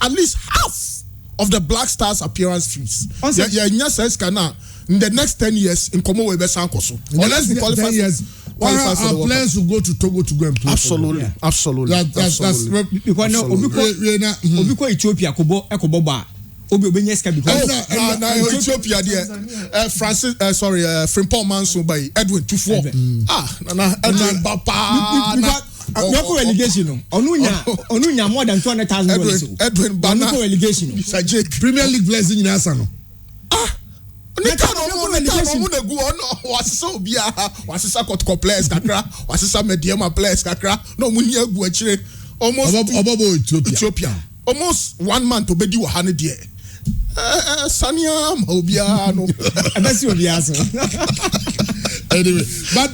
at least half of the Black Stars appearance fees. Yeah, says kana. In the next 10 years, in Komo Webe Sankoso. In the next 10 years, our players will go to Togo to go and play. Absolutely, yeah. Absolutely. That's because no, Obiko Ethiopia Kobo Ba. Obi Obenyeska because Ethiopia there. Frimpong Manso by Edwin Tufo. Edwin Bapa. Local relegation. Onunya more than $200,000. Edwin Bana relegation. Premier League players in Asano. wasisa obia wasisa kotko players kakra wasisa mediema players kakra no mu ni agu akire almost obobo Ethiopia almost 1 month obedi wo ha ne de sania ma obia no abasi obia so anyway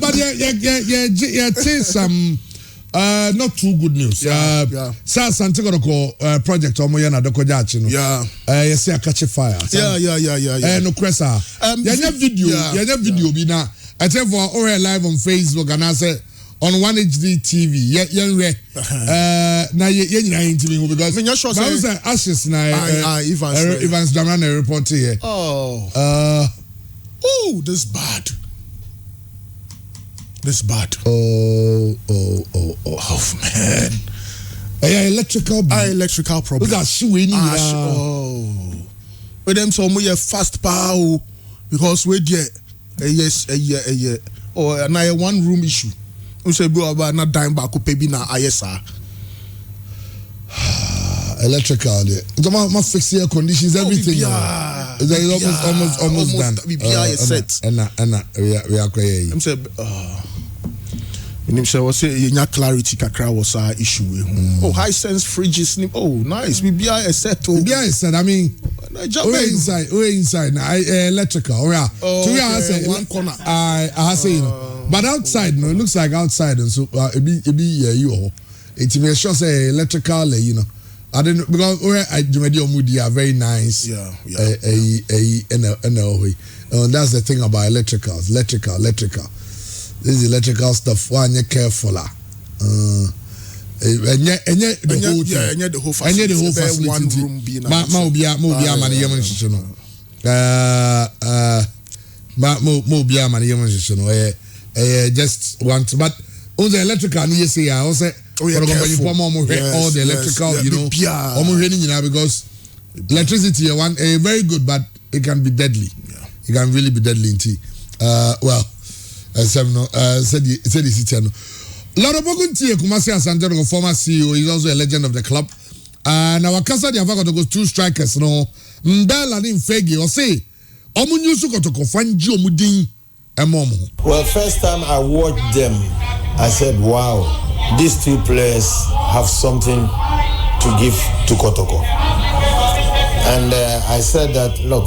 but yeah some not too good news. Sa Santiago project omo ya na dokoja achi no. You see a catch fire. Yeah. No kwesa. Yanya video bi na. I tell for all live on Facebook and I say on 1HD TV. Na nyina interview because me sure say Ashes na Evans Damrana report here. Oh, this bad. This bad. Oh, man. Electrical problem. Those are shooting. With them so much fast power because we get or na a 1 room issue. We say bro about not dime back up maybe na ISR. Electrical there. My fix air conditions everything. It's almost done. Set. And we are quite. I'm say was say clarity kakra was our issue. High sense fridges. Nice. We be a set. I mean, we're inside now. Electrical. One corner. I say but outside, no, it looks like outside, and so it be you. It may sure say electrical, you know. I don't know because we are very nice. That's the thing about electricals. Electrical. This is electrical stuff. One you careful the whole facility. One room being just want, but all the electrical you say also. All the electrical, you know, because electricity very good, but it can be deadly. It can really be deadly in tea. Said Lord Bogunti Kumasi Asante, former CEO, is also a legend of the club. Now Wakasa the Avaka goes 2 strikers, no Mbella and Fegi or say Omunyusu Kotoko Fanjo Mudin Emomo. Well, first time I watched them, I said, wow. These 2 players have something to give to Kotoko. And I said that, look,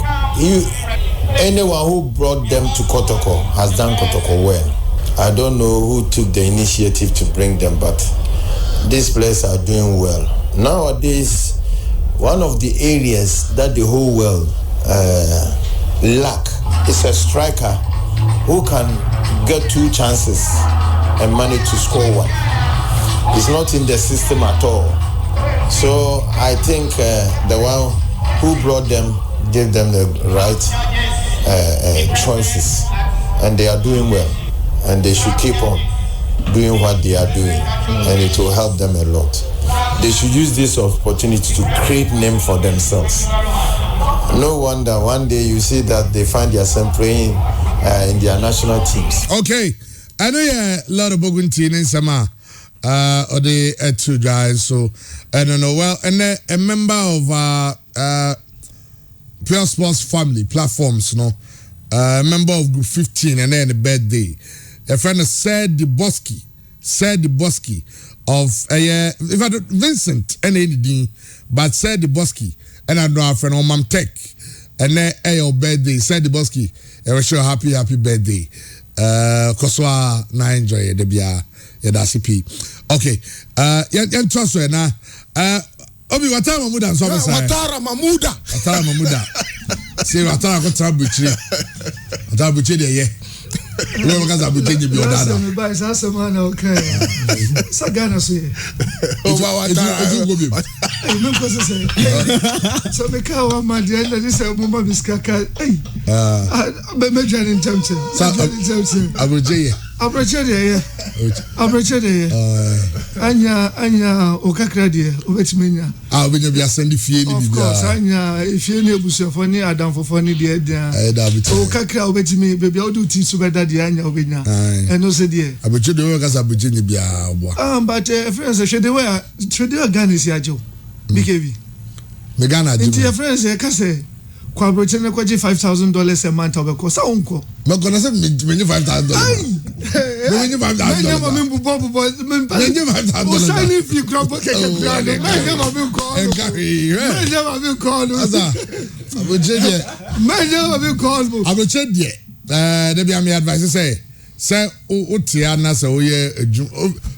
anyone who brought them to Kotoko has done Kotoko well. I don't know who took the initiative to bring them, but these players are doing well. Nowadays, one of the areas that the whole world lack is a striker who can get 2 chances and manage to score 1. It's not in the system at all. So I think the one who brought them gave them the right choices, and they are doing well, and they should keep on doing what they are doing, and it will help them a lot. They should use this opportunity to create name for themselves. No wonder one day you see that they find themselves playing in their national teams. Okay, I know a lot of Bogunti in Sama. Or the 2 guys, so I don't know. Well, and a member of Pure Sports family platforms, you know, a member of Group 15, and then a birthday. A friend said the Bosky of if I Vincent and anything, but said the Bosky, and I know our friend Omam Tech, and then your birthday said the Bosky. I wish you a happy birthday. Koswa na enjoy the bia. Okay. Yan trust na. Obi Watara Mamuda so be say. Watara Mamuda. Say Watara ko trabuchi. Trabuchi de ye. We mo kaza buchi bi odada. Me buy some man okay. Sagana so ye. Watara go bi. Me ko say. So me ka wa man de na say mo ma biskaka. Be me jani ntamche. Abrachede anya okakra de obetimenya obenya bia send fie ni bibia of course anya fie ni ebusofo ni adamfofo ni de dia okakra obetimi bebia odu ti so beda de anya obenya eno se de abrachede we kasa abrachede ni bia obo but friends shede we Ghana is ajo BKB me Ghana ajo nti friends kase Kwabroche na kwaji $5,000 a month obeko sa onko. Me gonna say me $5,000. Me $5,000. Me mama me bubo me $5,000. O sign fee crop keke plan. Me mama call. Me mama call. Asa. Abroche die. Me mama call. Abroche die. They be my advice say o tia na say o ye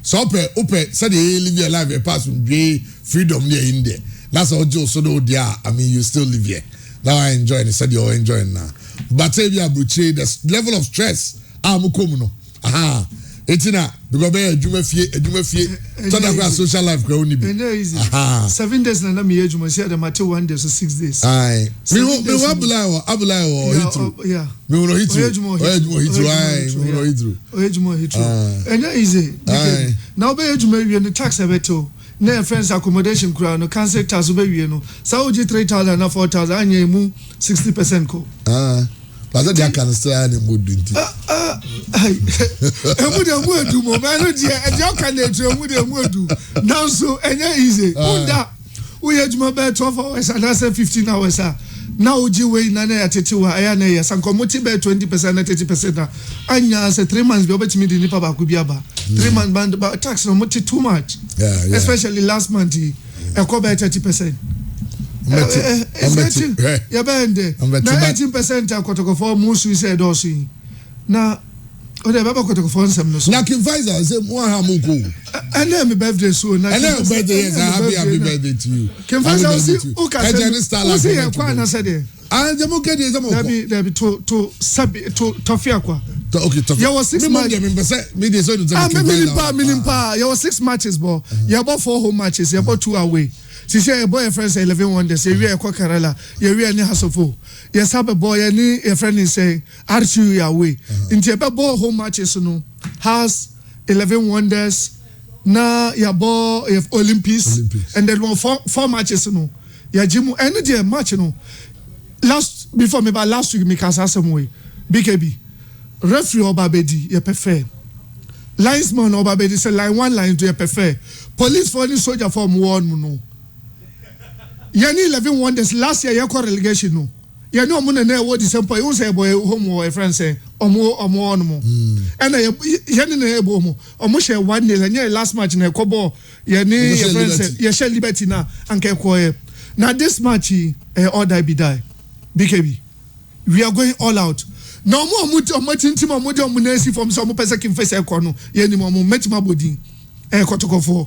so ope say they live your life a pass with freedom there in there. That's all Joe so do there. I mean you still live here. Now I enjoy it. Said you're enjoying now. But if you Abroche the level of stress amukomu no. Aha. Etina because be adwuma fie tada kwa social life kwa oni bi. Easy. 7 days na me adwuma say the matter 1 day so 6 days. Aye. Me abulai hitru. Yeah. Me no hitru. Enya easy. Now be adwuma wie no tax abeto. Na friends accommodation kura no cancel tax be wie no. Sa oji 3,000 na 4,000 anya mu 60% ko. But they can still any mood into. Emudu mo ba no dia e dia kan etu emudu now so enya easy unda we adwuma be 12 hours and that's 15 hours now oji we na na atete wa aya na ya sankomoti be 20% na 30% na anya say 3 months be obetimi di nipa ba ko bi aba 3 months band tax no much too much. Yeah. Especially last month e ko be 30%. Yeah, bende. 19% akotoko for musu said also. Na o de baba kotoko for nsem no so. Na Kim Faisal say mo ha mo ko. And my birthday so na. And my birthday yes, happy birthday to you. Kim Faisal see o ka say e kwa na say de. And the mo kede say mo ko. There be to sabi to tofia kwa. Okay, tofia. You was 6 matches. Me dey so do minimum. You was 6 matches bo. You about 4 home matches, you about 2 away. She say a boy friend say 11 wonders. You wear kwa Kerala. You wear ni hasofo. Yes, have a boy ni a friend is say Archie away. Into a boy home matches no has 11 wonders. Na ya boy Olympics. And then 4 matches no. Ya jimu any day match no. Last week me kasa some way. BKB. Referee Obabedi you prefer. Linesman Obabedi say line 1 line 2 you prefer. Police for any soldier form 1 no. Yani 11 wonders last year you call relegation no. You know mo na what the same point you say boy home or a friend say omo no. And yani na ebo mo. Omo share 1-0 and last match na kobo yani your friend say you share Liberty na anke ko. Now this match all die be die. BKB. We are going all out. No more tintima mo dem na si from some person kin face e ko no. Yani mo metima bodin. Kotoko 4.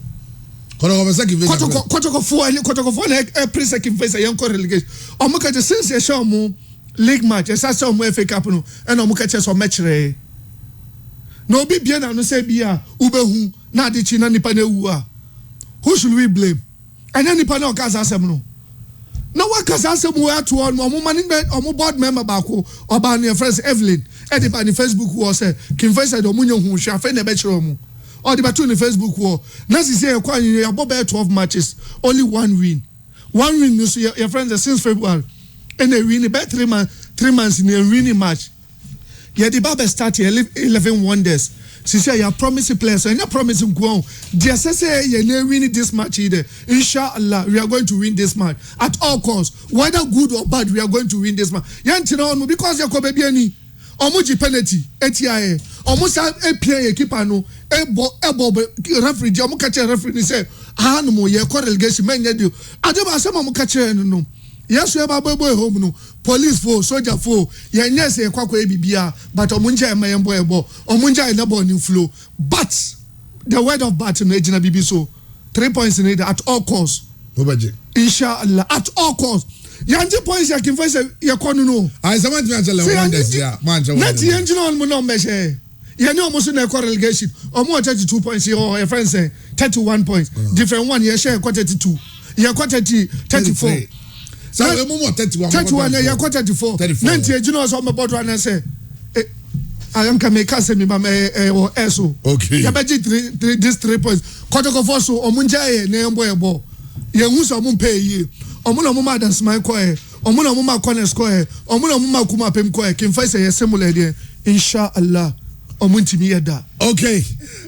Kotoko 4 na pre-second phase yanko relegation. Omo ka since e show mo league match, e sa mo FA Cup no, e no mo ka so match re. No obi bia na no say bia ubehu na ade chi na nipa na wu a. Who should we blame? Anya nipa na okaza asem no. Na wa kaza asem we ato on omo management omo board member ba ko oba na friends Evelyn e dey ba ni Facebook wo say Kim Faisal do munyo hu hwa fe na be kire omo. Or the battle on the Facebook war. Now she say you about 12 matches, only 1 win. 1 win, you see your friends are since February. And they win about 3 months in a winning match. Yeah, the Baba started 11 wonders. She say you are promising players, so you're promising go on. Just say you're winning this match either. Inshallah, we are going to win this match at all costs. Whether good or bad, we are going to win this match. Yantina because you're baby any. Omuji penalty ATIA omusa APA keeper no ebo referee je omu catch referee ni say no mo ye call relegation men ye do adeba say mo catch no yes we ba boy home no police for soldier for ye nya say kwakwa ebibia but omunja e mayen boy ebo omunja e na ball ni flow but the word of battle no ejina bibi so 3 points in it at all costs inshallah at all costs. Yanji points ya Kim Faisal ya kono no. I say man tell wonders ya man tell. Let yanji no mo no measure. Ya ni almost na relegation. Omo 32 points your your friend say 31 points. Different one ya share 32. Ya 34. So we mo 31. 31 ya 34. 90 yanji no so me board run say I am can make us me ba or eso. Okay. Ya beji 3 points. Kotoko for so omunja e na embo ebo. Ya hu so mo pay yi. Omuna muma dance my choir, omuna muma corner square, omuna muma kuma pem choir, Kim Faisal ye similar there, inshallah, omunti mi yeda. Okay,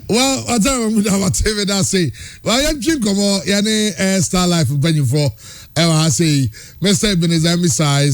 well, I tell you whatever that say. Well, you drink como, yani Star Life, Ben you for, I say, Mr. Ebenezer size.